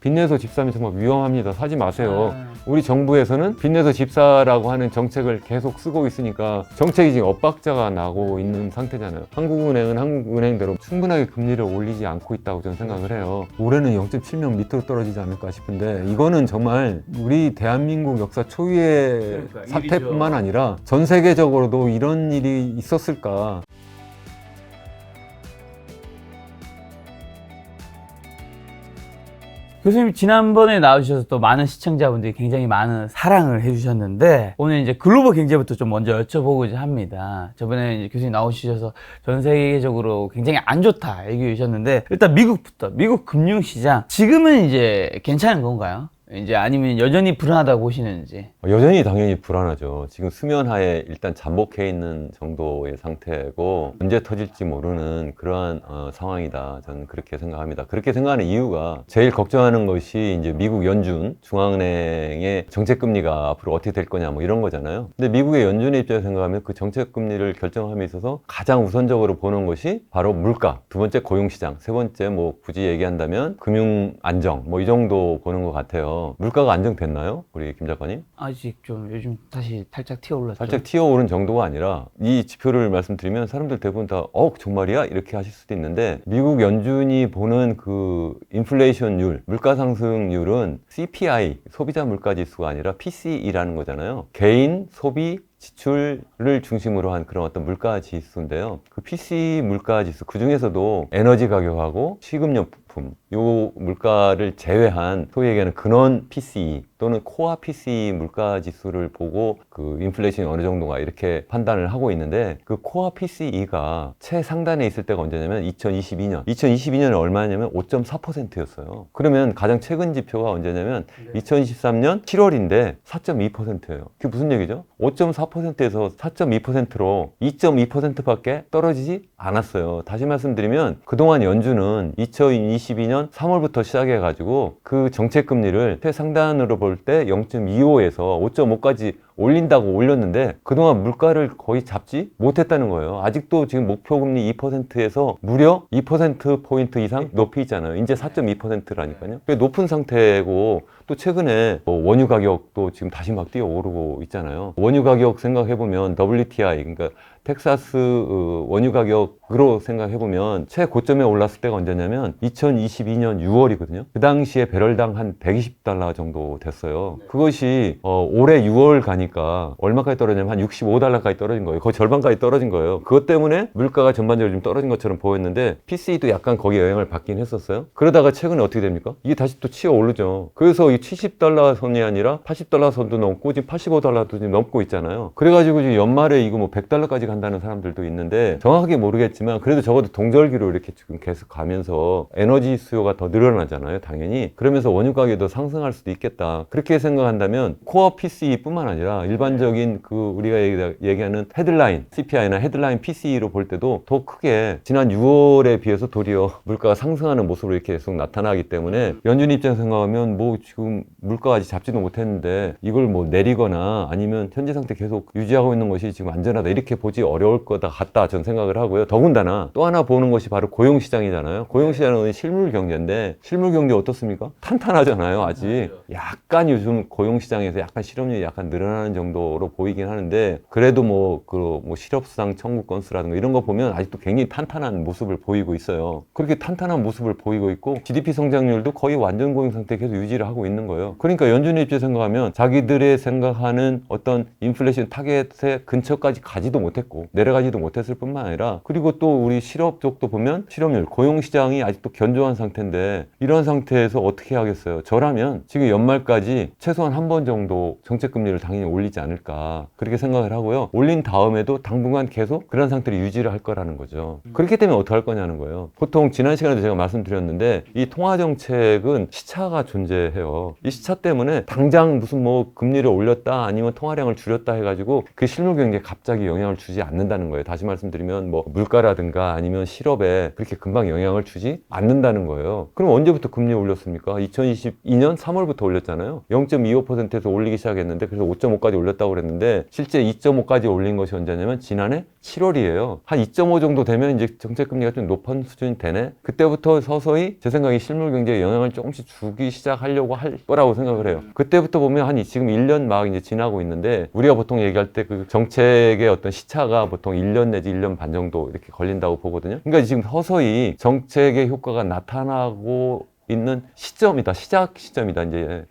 빚내서 집사면 정말 위험합니다. 사지 마세요. 우리 정부에서는 빚내서 집사라고 하는 정책을 계속 쓰고 있으니까 정책이 지금 엇박자가 나고 있는 상태잖아요. 한국은행은 한국은행대로 충분하게 금리를 올리지 않고 있다고 저는 생각을 해요. 올해는 0.7명 밑으로 떨어지지 않을까 싶은데 이거는 정말 우리 대한민국 역사 초유의 사태뿐만 아니라 전 세계적으로도 이런 일이 있었을까. 교수님 지난번에 나와주셔서 또 많은 시청자분들이 굉장히 많은 사랑을 해주셨는데 오늘 이제 글로벌 경제부터 좀 먼저 여쭤보고자 합니다. 저번에 이제 교수님 나오셔서 전 세계적으로 굉장히 안 좋다 얘기해 주셨는데 일단 미국부터 미국 금융시장 지금은 이제 괜찮은 건가요? 이제 아니면 여전히 불안하다고 보시는지. 여전히 당연히 불안하죠. 지금 수면하에 일단 잠복해 있는 정도의 상태고 언제 터질지 모르는 그러한 상황이다. 저는 그렇게 생각합니다. 그렇게 생각하는 이유가 제일 걱정하는 것이 이제 미국 연준 중앙은행의 정책금리가 앞으로 어떻게 될 거냐 뭐 이런 거잖아요. 근데 미국의 연준의 입장에서 생각하면 그 정책금리를 결정함에 있어서 가장 우선적으로 보는 것이 바로 물가, 두 번째 고용시장, 세 번째 뭐 굳이 얘기한다면 금융 안정 뭐 이 정도 보는 것 같아요. 물가가 안정됐나요? 우리 김 작가님? 아직 좀 요즘 다시 살짝 튀어올랐죠. 살짝 튀어오른 정도가 아니라 이 지표를 말씀드리면 사람들 대부분 다 정말이야? 이렇게 하실 수도 있는데 미국 연준이 보는 그 인플레이션율, 물가 상승률은 CPI, 소비자 물가 지수가 아니라 PCE라는 거잖아요. 개인 소비 지출을 중심으로 한 그런 어떤 물가 지수인데요. 그 PC 물가 지수, 그 중에서도 에너지 가격하고 식음료품, 요 물가를 제외한 소위 얘기하는 근원 PCE 또는 코어 PCE 물가 지수를 보고 그 인플레이션이 어느 정도가 이렇게 판단을 하고 있는데 그 코어 PCE가 최상단에 있을 때가 언제냐면 2022년에 얼마냐면 5.4%였어요. 그러면 가장 최근 지표가 언제냐면 2023년 7월인데 4.2%예요. 그게 무슨 얘기죠? 5.4%에서 4.2%로 2.2%밖에 떨어지지 않았어요. 다시 말씀드리면 그동안 연준은 2022년 3월부터 시작해가지고 그 정책금리를 최상단으로 볼 때 0.25에서 5.5까지 올린다고 올렸는데 그동안 물가를 거의 잡지 못했다는 거예요. 아직도 지금 목표금리 2%에서 무려 2%포인트 이상 높이 있잖아요. 이제 4.2%라니까요. 꽤 높은 상태고 또 최근에 원유 가격도 지금 다시 막 뛰어오르고 있잖아요. 원유 가격 생각해보면 WTI, 그러니까 텍사스 원유 가격으로 생각해보면 최고점에 올랐을 때가 언제냐면 2022년 6월이거든요. 그 당시에 배럴당 한 120달러 정도 됐어요. 그것이 올해 6월 가니까 얼마까지 떨어지냐면 한 65달러까지 떨어진 거예요. 거의 절반까지 떨어진 거예요. 그것 때문에 물가가 전반적으로 좀 떨어진 것처럼 보였는데 PCE도 약간 거기에 영향을 받긴 했었어요. 그러다가 최근에 어떻게 됩니까? 이게 다시 또 치어 오르죠. 그래서 이 70달러 선이 아니라 80달러 선도 넘고 지금 85달러도 지금 넘고 있잖아요. 그래가지고 지금 연말에 이거 뭐 100달러까지 간다는 사람들도 있는데 정확하게 모르겠지만 그래도 적어도 동절기로 이렇게 지금 계속 가면서 에너지 수요가 더 늘어나잖아요. 당연히. 그러면서 원유 가격이 더 상승할 수도 있겠다. 그렇게 생각한다면 코어 PCE 뿐만 아니라 일반적인 그 우리가 얘기하는 헤드라인 CPI나 헤드라인 PCE로 볼 때도 더 크게 지난 6월에 비해서 도리어 물가가 상승하는 모습으로 이렇게 계속 나타나기 때문에 연준 입장에서 생각하면 뭐 지금 물가가 아직 잡지도 못했는데 이걸 뭐 내리거나 아니면 현재 상태 계속 유지하고 있는 것이 지금 안전하다 이렇게 보지 어려울 거다 같다 저는 생각을 하고요. 더군다나 또 하나 보는 것이 바로 고용시장이잖아요. 고용시장은 실물 경제인데 실물 경제 어떻습니까? 탄탄하잖아요. 아직 약간 요즘 고용시장에서 약간 실업률이 약간 늘어나는 정도로 보이긴 하는데 그래도 뭐 실업수당 청구 건수라든가 이런 거 보면 아직도 굉장히 탄탄한 모습을 보이고 있어요. 그렇게 탄탄한 모습을 보이고 있고 GDP 성장률도 거의 완전 고용 상태 계속 유지를 하고 있는 거예요. 그러니까 연준의 입장에서 생각하면 자기들의 생각하는 어떤 인플레이션 타겟의 근처까지 가지도 못했고 내려가지도 못했을 뿐만 아니라 그리고 또 우리 실업 쪽도 보면 실업률, 고용시장이 아직도 견조한 상태인데 이런 상태에서 어떻게 하겠어요? 저라면 지금 연말까지 최소한 한 번 정도 정책금리를 당연히 올리지 않을까 그렇게 생각을 하고요. 올린 다음에도 당분간 계속 그런 상태를 유지를 할 거라는 거죠. 그렇기 때문에 어떻게 할 거냐는 거예요. 보통 지난 시간에도 제가 말씀드렸는데 이 통화정책은 시차가 존재해요. 이 시차 때문에 당장 무슨 뭐 금리를 올렸다 아니면 통화량을 줄였다 해가지고 그 실물 경제에 갑자기 영향을 주지 않는다는 거예요. 다시 말씀드리면 뭐 물가라든가 아니면 실업에 그렇게 금방 영향을 주지 않는다는 거예요. 그럼 언제부터 금리 올렸습니까? 2022년 3월부터 올렸잖아요. 0.25%에서 올리기 시작했는데 그래서 5.5까지 올렸다고 그랬는데 실제 2.5까지 올린 것이 언제냐면 지난해 7월이에요. 한 2.5 정도 되면 이제 정책금리가 좀 높은 수준이 되네. 그때부터 서서히 제 생각에 실물 경제에 영향을 조금씩 주기 시작하려고 할 거라고 생각을 해요. 그때부터 보면 한 지금 1년 막 이제 지나고 있는데 우리가 보통 얘기할 때 그 정책의 어떤 시차가 보통 1년 내지 1년 반 정도 이렇게 걸린다고 보거든요. 그러니까 지금 서서히 정책의 효과가 나타나고 있는 시점이다. 시작 시점이다.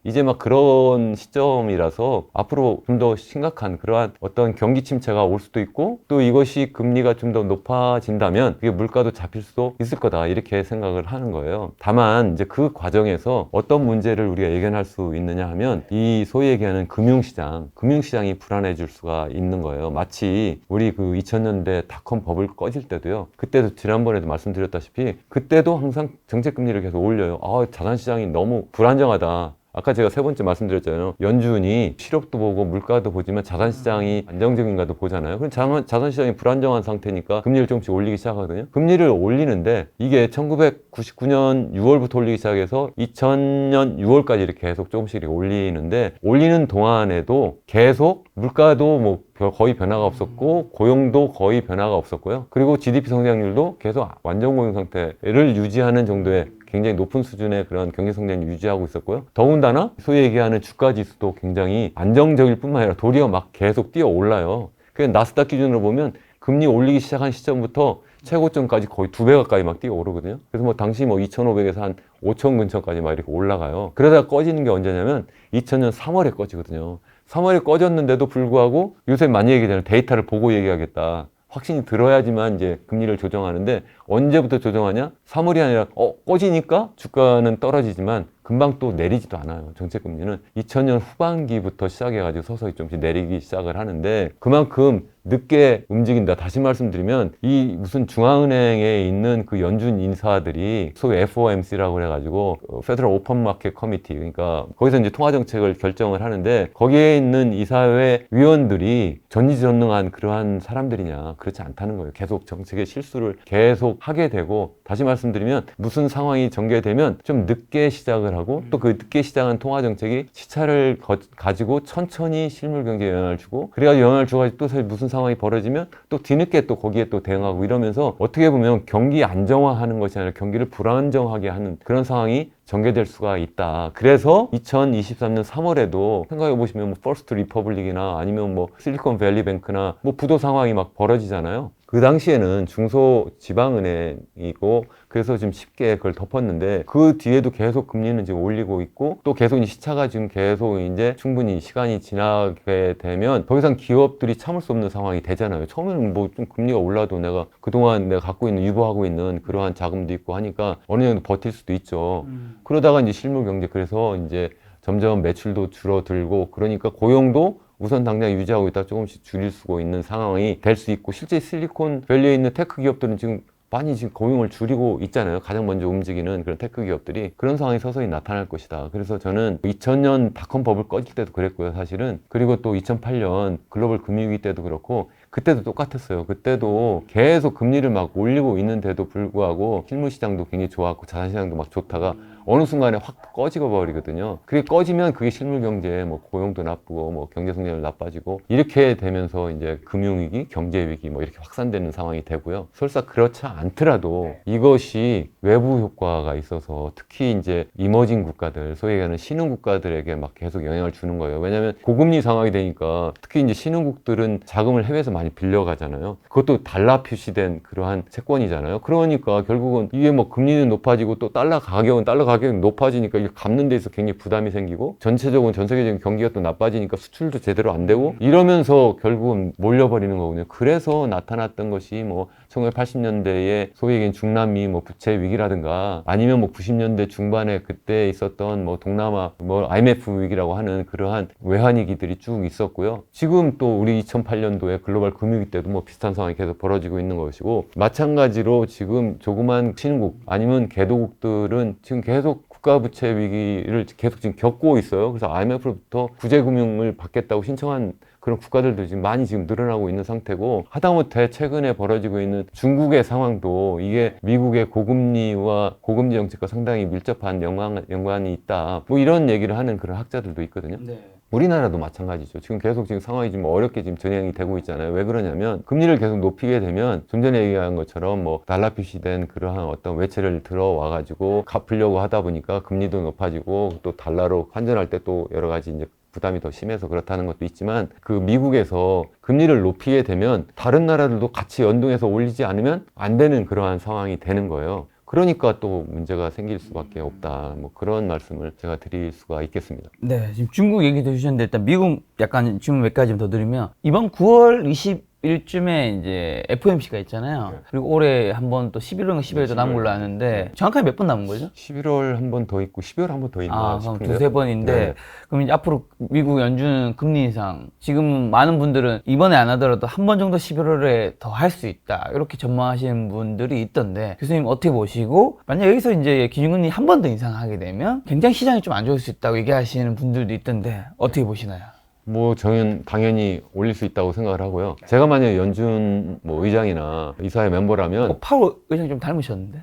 이제 막 그런 시점이라서 앞으로 좀 더 심각한 그러한 어떤 경기 침체가 올 수도 있고 또 이것이 금리가 좀 더 높아진다면 그게 물가도 잡힐 수도 있을 거다. 이렇게 생각을 하는 거예요. 다만 이제 그 과정에서 어떤 문제를 우리가 예견할 수 있느냐 하면 이 소위 얘기하는 금융시장이 불안해질 수가 있는 거예요. 마치 우리 그 2000년대 닷컴 버블 꺼질 때도요. 그때도 지난번에도 말씀드렸다시피 그때도 항상 정책금리를 계속 올려요. 자산시장이 너무 불안정하다. 아까 제가 세 번째 말씀드렸잖아요. 연준이 실업도 보고 물가도 보지만 자산시장이 안정적인가도 보잖아요. 그럼 자산시장이 불안정한 상태니까 금리를 조금씩 올리기 시작하거든요. 금리를 올리는데 이게 1999년 6월부터 올리기 시작해서 2000년 6월까지 이렇게 계속 조금씩 이렇게 올리는데 올리는 동안에도 계속 물가도 뭐 거의 변화가 없었고 고용도 거의 변화가 없었고요. 그리고 GDP 성장률도 계속 완전 고용 상태를 유지하는 정도의 굉장히 높은 수준의 그런 경제 성장을 유지하고 있었고요. 더군다나 소위 얘기하는 주가 지수도 굉장히 안정적일 뿐만 아니라 도리어 막 계속 뛰어 올라요. 그냥 나스닥 기준으로 보면 금리 올리기 시작한 시점부터 최고점까지 거의 2배 가까이 막 뛰어 오르거든요. 그래서 뭐 당시 뭐 2,500에서 한 5,000 근처까지 막 이렇게 올라가요. 그러다가 꺼지는 게 언제냐면 2000년 3월에 꺼지거든요. 3월에 꺼졌는데도 불구하고 요새 많이 얘기하잖아요. 데이터를 보고 얘기하겠다. 확신이 들어야지만 이제 금리를 조정하는데 언제부터 조정하냐? 3월이 아니라 꺼지니까 주가는 떨어지지만 금방 또 내리지도 않아요. 정책금리는 2000년 후반기부터 시작해가지고 서서히 좀씩 내리기 시작을 하는데 그만큼 늦게 움직인다. 다시 말씀드리면 이 무슨 중앙은행에 있는 그 연준 인사들이 소위 FOMC라고 그래가지고 Federal Open Market Committee 그러니까 거기서 이제 통화정책을 결정을 하는데 거기에 있는 이사회 위원들이 전지전능한 그러한 사람들이냐 그렇지 않다는 거예요. 계속 정책의 실수를 계속 하게 되고 다시 말씀드리면 무슨 상황이 전개되면 좀 늦게 시작을 하고 또 그 늦게 시작한 통화정책이 시차를 가지고 천천히 실물 경제에 영향을 주고 그래가지고 영향을 줘가지고 또 사실 무슨 상황이 벌어지면 또 뒤늦게 또 거기에 또 대응하고 이러면서 어떻게 보면 경기 안정화하는 것이 아니라 경기를 불안정하게 하는 그런 상황이 전개될 수가 있다. 그래서 2023년 3월에도 생각해 보시면 뭐 퍼스트 리퍼블릭이나 아니면 뭐 실리콘밸리 뱅크나 뭐 부도 상황이 막 벌어지잖아요. 그 당시에는 중소지방은행이고 그래서 지금 쉽게 그걸 덮었는데 그 뒤에도 계속 금리는 지금 올리고 있고 또 계속 이 시차가 지금 계속 이제 충분히 시간이 지나게 되면 더 이상 기업들이 참을 수 없는 상황이 되잖아요. 처음에는 뭐 좀 금리가 올라도 내가 그동안 내가 갖고 있는 유보하고 있는 그러한 자금도 있고 하니까 어느 정도 버틸 수도 있죠. 그러다가 이제 실물 경제 그래서 이제 점점 매출도 줄어들고 그러니까 고용도 우선 당장 유지하고 있다 조금씩 줄일 수 있는 상황이 될 수 있고 실제 실리콘밸리에 있는 테크 기업들은 지금 많이 지금 고용을 줄이고 있잖아요. 가장 먼저 움직이는 그런 테크 기업들이 그런 상황이 서서히 나타날 것이다. 그래서 저는 2000년 닷컴 버블 꺼질 때도 그랬고요, 사실은. 그리고 또 2008년 글로벌 금융위기 때도 그렇고 그때도 똑같았어요. 그때도 계속 금리를 막 올리고 있는데도 불구하고 실물 시장도 굉장히 좋았고 자산시장도 막 좋다가 어느 순간에 확 꺼지고 버리거든요. 그게 꺼지면 그게 실물 경제에 뭐 고용도 나쁘고 뭐 경제 성장률 나빠지고 이렇게 되면서 이제 금융위기, 경제위기 뭐 이렇게 확산되는 상황이 되고요. 설사 그렇지 않더라도 이것이 외부 효과가 있어서 특히 이제 이머징 국가들, 소위 얘기하는 신흥 국가들에게 막 계속 영향을 주는 거예요. 왜냐하면 고금리 상황이 되니까 특히 이제 신흥국들은 자금을 해외에서 많이 빌려가잖아요. 그것도 달러 표시된 그러한 채권이잖아요. 그러니까 결국은 이게 뭐 금리는 높아지고 또 달러 가격이 높아지니까 이게 갚는 데 있어서 굉장히 부담이 생기고 전체적으로 전 세계적인 경기가 또 나빠지니까 수출도 제대로 안 되고 이러면서 결국은 몰려버리는 거거든요. 그래서 나타났던 것이 뭐 1980년대에 소위 얘기한 중남미 뭐 부채 위기라든가 아니면 뭐 90년대 중반에 그때 있었던 뭐 동남아 뭐 IMF 위기라고 하는 그러한 외환위기들이 쭉 있었고요. 지금 또 우리 2008년도에 글로벌 금융위기 때도 뭐 비슷한 상황이 계속 벌어지고 있는 것이고 마찬가지로 지금 조그만 신흥국 아니면 개도국들은 지금 계속 국가 부채 위기를 계속 지금 겪고 있어요. 그래서 IMF로부터 구제금융을 받겠다고 신청한 그런 국가들도 지금 많이 지금 늘어나고 있는 상태고, 하다못해 최근에 벌어지고 있는 중국의 상황도 이게 미국의 고금리와 고금리 정책과 상당히 밀접한 연관이 있다. 뭐 이런 얘기를 하는 그런 학자들도 있거든요. 네. 우리나라도 마찬가지죠. 지금 계속 지금 상황이 좀 어렵게 지금 진행이 되고 있잖아요. 왜 그러냐면 금리를 계속 높이게 되면 좀 전에 얘기한 것처럼 뭐 달러 표시된 그러한 어떤 외채를 들어와 가지고 갚으려고 하다 보니까 금리도 높아지고 또 달러로 환전할 때 또 여러 가지 이제 부담이 더 심해서 그렇다는 것도 있지만, 그 미국에서 금리를 높이게 되면 다른 나라들도 같이 연동해서 올리지 않으면 안 되는 그러한 상황이 되는 거예요. 그러니까 또 문제가 생길 수밖에 없다. 뭐 그런 말씀을 제가 드릴 수가 있겠습니다. 네, 지금 중국 얘기도 해주셨는데 일단 미국 약간 질문 몇 가지 더 드리면, 이번 9월 20일쯤에 이제 FOMC가 있잖아요. 네. 그리고 올해 한 번 또 11월인가 12월도 남은 걸로 아는데 정확하게 몇 번 남은 거죠? 11월 한 번 더 있고 12월 한 번 더 있나 그럼 싶은데요. 두세 번인데, 네. 그럼 이제 앞으로 미국 연준 금리 인상, 지금 많은 분들은 이번에 안 하더라도 한 번 정도 11월에 더 할 수 있다, 이렇게 전망하시는 분들이 있던데, 교수님 어떻게 보시고, 만약 여기서 이제 기준금리 한 번 더 인상하게 되면 굉장히 시장이 좀 안 좋을 수 있다고 얘기하시는 분들도 있던데 어떻게 보시나요? 뭐 저는 당연히 올릴 수 있다고 생각을 하고요. 제가 만약에 연준 뭐 의장이나 이사회 멤버라면, 파월 의장 좀 닮으셨는데?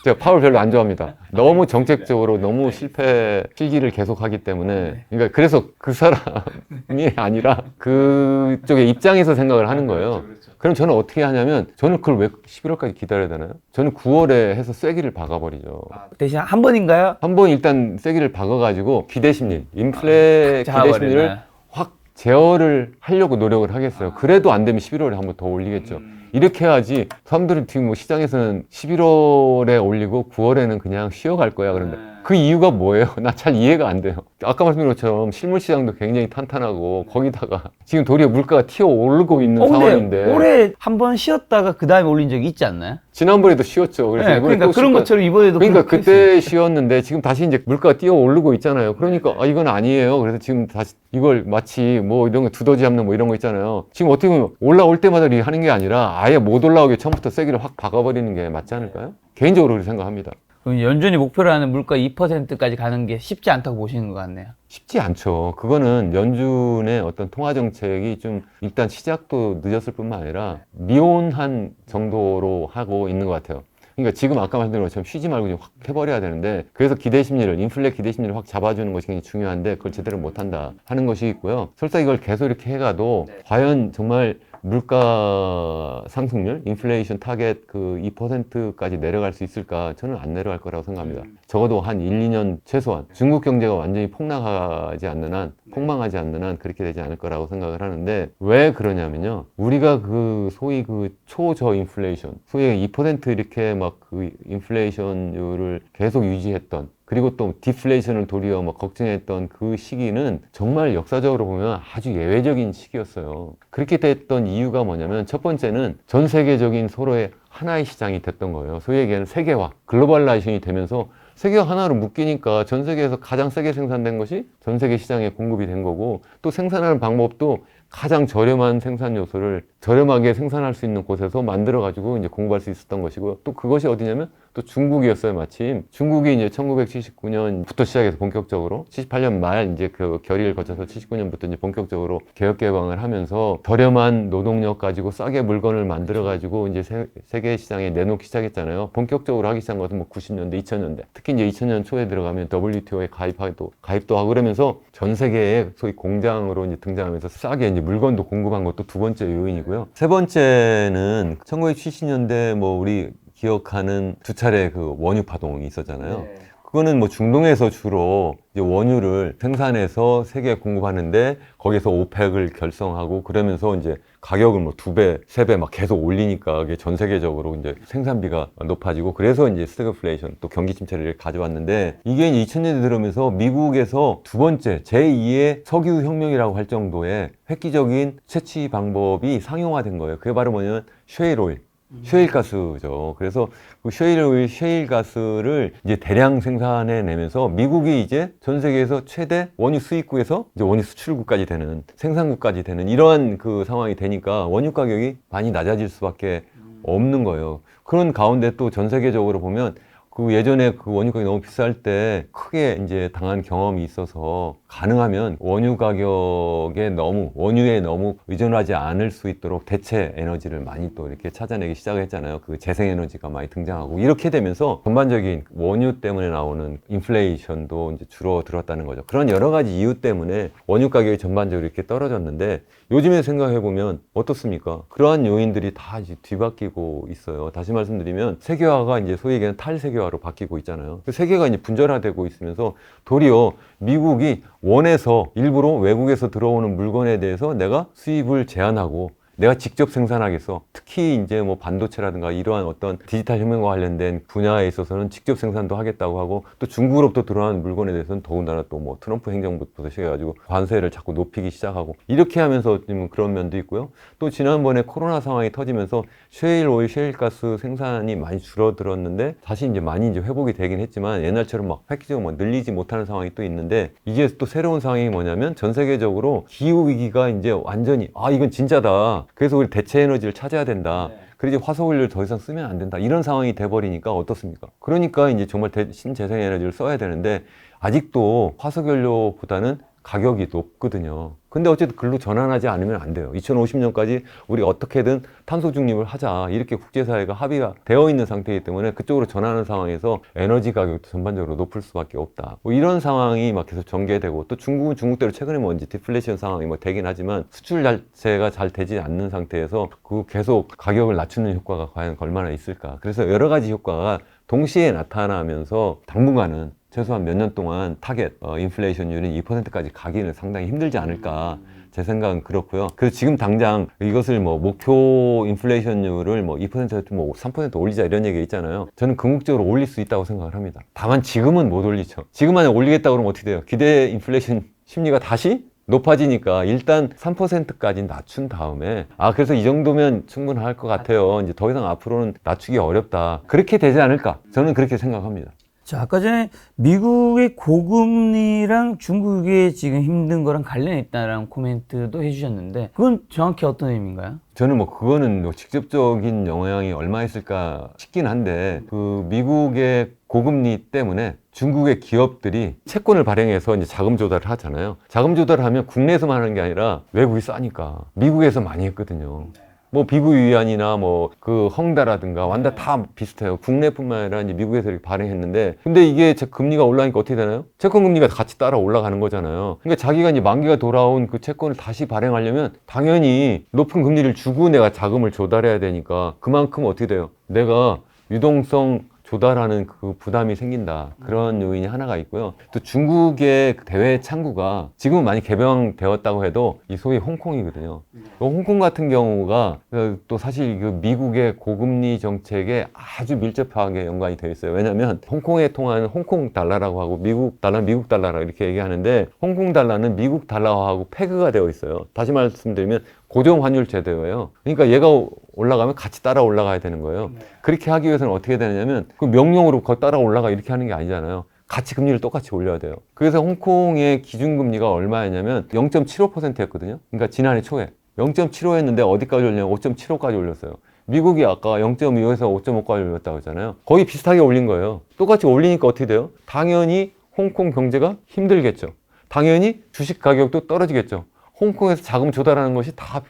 제가 파월 별로 안 좋아합니다. 너무 정책적으로 너무 실패 실기를 계속하기 때문에, 그러니까 그래서 그 사람이 아니라 그쪽의 입장에서 생각을 하는 거예요. 그럼 저는 어떻게 하냐면, 저는 그걸 왜 11월까지 기다려야 되나요? 저는 9월에 해서 쐐기를 박아버리죠. 대신 한 번인가요? 한번 일단 쐐기를 박아가지고 기대심리, 인플레 기대심리를 확 제어를 하려고 노력을 하겠어요. 그래도 안 되면 11월에 한 번 더 올리겠죠. 이렇게 해야지. 사람들은 지금 뭐 시장에서는 11월에 올리고 9월에는 그냥 쉬어갈 거야 그런데, 그 이유가 뭐예요? 나 잘 이해가 안 돼요. 아까 말씀드린 것처럼 실물 시장도 굉장히 탄탄하고, 거기다가 지금 도리어 물가가 튀어 오르고 있는 상황인데. 근데 올해 한 번 쉬었다가 그 다음에 올린 적이 있지 않나요? 지난번에도 쉬었죠. 그래서 네, 이번에 그러니까 또 그런 것처럼 이번에도 그러니까 그렇게 그때 쉬었는데 지금 다시 이제 물가가 뛰어 오르고 있잖아요. 그러니까 아, 이건 아니에요. 그래서 지금 다시 이걸 마치 뭐 이런 거 두더지 잡는 뭐 이런 거 있잖아요. 지금 어떻게 보면 올라올 때마다 이렇게 하는 게 아니라 아예 못 올라오게 처음부터 쐐기를 확 박아버리는 게 맞지 않을까요? 개인적으로 그렇게 생각합니다. 그럼 연준이 목표로 하는 물가 2%까지 가는 게 쉽지 않다고 보시는 것 같네요. 쉽지 않죠. 그거는 연준의 어떤 통화 정책이 좀 일단 시작도 늦었을 뿐만 아니라 미온한 정도로 하고 있는 것 같아요. 그러니까 지금 아까 말씀드린 것처럼 쉬지 말고 좀 확 해버려야 되는데, 그래서 기대심리를, 인플레 기대심리를 확 잡아주는 것이 굉장히 중요한데 그걸 제대로 못한다 하는 것이 있고요. 설사 이걸 계속 이렇게 해가도 과연 정말 물가 상승률, 인플레이션 타겟 그 2%까지 내려갈 수 있을까? 저는 안 내려갈 거라고 생각합니다. 적어도 한 1, 2년 최소한 중국 경제가 완전히 폭락하지 않는 한, 폭망하지 않는 한 그렇게 되지 않을 거라고 생각을 하는데, 왜 그러냐면요. 우리가 그 소위 그 초저 인플레이션, 소위 2% 이렇게 막 그 인플레이션율을 계속 유지했던, 그리고 또 디플레이션을 도리어 막 걱정했던 그 시기는 정말 역사적으로 보면 아주 예외적인 시기였어요. 그렇게 됐던 이유가 뭐냐면, 첫 번째는 전 세계적인 서로의 하나의 시장이 됐던 거예요. 소위 얘기하는 세계화, 글로벌라이제이션이 되면서 세계가 하나로 묶이니까 전 세계에서 가장 세게 생산된 것이 전 세계 시장에 공급이 된 거고, 또 생산하는 방법도 가장 저렴한 생산 요소를 저렴하게 생산할 수 있는 곳에서 만들어 가지고 이제 공부할 수 있었던 것이고요. 또 그것이 어디냐면 또 중국이었어요. 마침 중국이 이제 1979년부터 시작해서 본격적으로 78년 말 이제 그 결의를 거쳐서 79년부터 이제 본격적으로 개혁 개방을 하면서 저렴한 노동력 가지고 싸게 물건을 만들어 가지고 이제 세계 시장에 내놓기 시작했잖아요. 본격적으로 하기 시작한 것은 뭐 90년대, 2000년대. 특히 이제 2000년 초에 들어가면 WTO에 가입도 하고 그러면서 전 세계에 소위 공장으로 이제 등장하면서 싸게 이제 물건도 공급한 것도 두 번째 요인이고요. 세 번째는 1970년대 뭐 우리 기억하는 두 차례 그 원유 파동이 있었잖아요. 그거는 뭐 중동에서 주로 이제 원유를 생산해서 세계에 공급하는데, 거기서 오펙을 결성하고 그러면서 이제 가격을 뭐 2배, 3배 막 계속 올리니까 그게 전 세계적으로 이제 생산비가 높아지고, 그래서 이제 스태그플레이션, 또 경기 침체를 가져왔는데, 이게 이제 2000년대 들어오면서 미국에서 두 번째 제2의 석유 혁명이라고 할 정도의 획기적인 채취 방법이 상용화된 거예요. 그게 바로 뭐냐면 셰일 오일. 셰일가스죠. 그래서 그 셰일가스를 이제 대량 생산해 내면서 미국이 이제 전 세계에서 최대 원유 수입국에서 이제 원유 수출국까지 되는, 생산국까지 되는 이러한 그 상황이 되니까 원유 가격이 많이 낮아질 수밖에 없는 거예요. 그런 가운데 또 전 세계적으로 보면 그 예전에 그 원유 가격이 너무 비쌀 때 크게 이제 당한 경험이 있어서 가능하면 원유 가격에 너무, 원유에 너무 의존하지 않을 수 있도록 대체 에너지를 많이 또 이렇게 찾아내기 시작했잖아요. 그 재생에너지가 많이 등장하고 이렇게 되면서 전반적인 원유 때문에 나오는 인플레이션도 이제 줄어들었다는 거죠. 그런 여러 가지 이유 때문에 원유 가격이 전반적으로 이렇게 떨어졌는데 요즘에 생각해보면 어떻습니까? 그러한 요인들이 다 이제 뒤바뀌고 있어요. 다시 말씀드리면 세계화가 이제 소위 얘기하는 탈세계화로 바뀌고 있잖아요. 그 세계가 이제 분절화되고 있으면서 도리어 미국이 원해서 일부러 외국에서 들어오는 물건에 대해서 내가 수입을 제한하고 내가 직접 생산하겠어. 특히 이제 뭐 반도체라든가 이러한 어떤 디지털 혁명과 관련된 분야에 있어서는 직접 생산도 하겠다고 하고 또 중국으로부터 들어오는 물건에 대해서는 더군다나 또 뭐 트럼프 행정부터 시작해가지고 관세를 자꾸 높이기 시작하고 이렇게 하면서 지금 그런 면도 있고요. 또 지난번에 코로나 상황이 터지면서 셰일 오일, 셰일 가스 생산이 많이 줄어들었는데 다시 이제 많이 이제 회복이 되긴 했지만 옛날처럼 막 획기적으로 뭐 늘리지 못하는 상황이 또 있는데 이제 또 새로운 상황이 뭐냐면 전 세계적으로 기후 위기가 이제 완전히 이건 진짜다. 그래서 우리 대체 에너지를 찾아야 된다. 그래서 화석연료를 더 이상 쓰면 안 된다. 이런 상황이 돼버리니까 어떻습니까? 그러니까 이제 정말 신재생 에너지를 써야 되는데 아직도 화석연료보다는 가격이 높거든요. 근데 어쨌든 글로 전환하지 않으면 안 돼요. 2050년까지 우리 어떻게든 탄소 중립을 하자. 이렇게 국제사회가 합의가 되어 있는 상태이기 때문에 그쪽으로 전하는 상황에서 에너지 가격도 전반적으로 높을 수밖에 없다. 뭐 이런 상황이 막 계속 전개되고 또 중국은 중국대로 최근에 뭔지 디플레이션 상황이 뭐 되긴 하지만 수출 자체가 잘 되지 않는 상태에서 그 계속 가격을 낮추는 효과가 과연 얼마나 있을까. 그래서 여러 가지 효과가 동시에 나타나면서 당분간은 최소한 몇 년 동안 타겟 인플레이션율은 2%까지 가기는 상당히 힘들지 않을까 제 생각은 그렇고요. 그래서 지금 당장 이것을 뭐 목표 인플레이션율을 뭐 2%, 뭐 3% 올리자 이런 얘기 있잖아요. 저는 궁극적으로 올릴 수 있다고 생각을 합니다. 다만 지금은 못 올리죠. 지금 만약 올리겠다 그러면 어떻게 돼요? 기대 인플레이션 심리가 다시 높아지니까 일단 3%까지 낮춘 다음에 그래서 이 정도면 충분할 것 같아요. 이제 더 이상 앞으로는 낮추기 어렵다. 그렇게 되지 않을까? 저는 그렇게 생각합니다. 자, 아까 전에 미국의 고금리랑 중국의 지금 힘든 거랑 관련이 있다라는 코멘트도 해주셨는데 그건 정확히 어떤 의미인가요? 저는 뭐 그거는 뭐 직접적인 영향이 얼마 있을까 싶긴 한데 그 미국의 고금리 때문에 중국의 기업들이 채권을 발행해서 이제 자금 조달을 하잖아요. 자금 조달을 하면 국내에서만 하는 게 아니라 외국이 싸니까 미국에서 많이 했거든요. 뭐 비구 유한이나 뭐 그 헝다라든가 완다 다 비슷해요. 국내뿐만 아니라 이제 미국에서 이렇게 발행했는데 근데 이게 금리가 올라가니까 어떻게 되나요? 채권 금리가 같이 따라 올라가는 거잖아요. 그러니까 자기가 이제 만기가 돌아온 그 채권을 다시 발행하려면 당연히 높은 금리를 주고 내가 자금을 조달해야 되니까 그만큼 어떻게 돼요? 내가 유동성 조달하는 그 부담이 생긴다. 그런 요인이 하나가 있고요. 또 중국의 대외 창구가 지금은 많이 개방되었다고 해도 이 소위 홍콩이거든요. 홍콩 같은 경우가 또 사실 그 미국의 고금리 정책에 아주 밀접하게 연관이 되어 있어요. 왜냐하면 홍콩에 통하는 홍콩 달러라고 하고 미국 달러는 미국 달러라 이렇게 얘기하는데 홍콩 달러는 미국 달러하고 패그가 되어 있어요. 다시 말씀드리면 고정 환율 제도예요. 그러니까 얘가 올라가면 같이 따라 올라가야 되는 거예요. 그렇게 하기 위해서는 어떻게 되느냐면 그 명령으로 거 따라 올라가 이렇게 하는 게 아니잖아요. 같이 금리를 똑같이 올려야 돼요. 그래서 홍콩의 기준금리가 얼마였냐면 0.75%였거든요. 그러니까 지난해 초에 0.75였는데 어디까지 올렸냐면 5.75까지 올렸어요. 미국이 아까 0.25에서 5.5까지 올렸다고 했잖아요. 거의 비슷하게 올린 거예요. 똑같이 올리니까 어떻게 돼요? 당연히 홍콩 경제가 힘들겠죠. 당연히 주식 가격도 떨어지겠죠. 홍콩에서 자금 조달하는 것이 다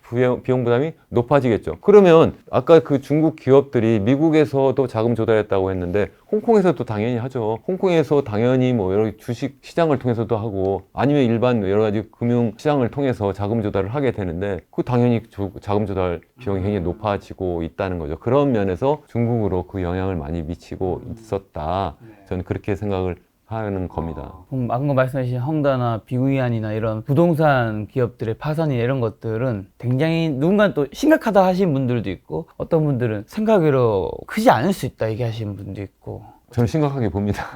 비용 부담이 높아지겠죠. 그러면 아까 그 중국 기업들이 미국에서도 자금 조달했다고 했는데 홍콩에서도 당연히 하죠. 홍콩에서 당연히 뭐 여러 주식 시장을 통해서도 하고 아니면 일반 여러 가지 금융 시장을 통해서 자금 조달을 하게 되는데 그 당연히 자금 조달 비용이 굉장히 높아지고 있다는 거죠. 그런 면에서 중국으로 그 영향을 많이 미치고 있었다. 저는 그렇게 생각을 하는 겁니다. 방금 말씀하신 헝다나 비구이안이나 이런 부동산 기업들의 파산이나 이런 것들은 굉장히 누군가는 또 심각하다 하시는 분들도 있고 어떤 분들은 생각외로 크지 않을 수 있다 얘기하시는 분도 있고 저는 심각하게 봅니다.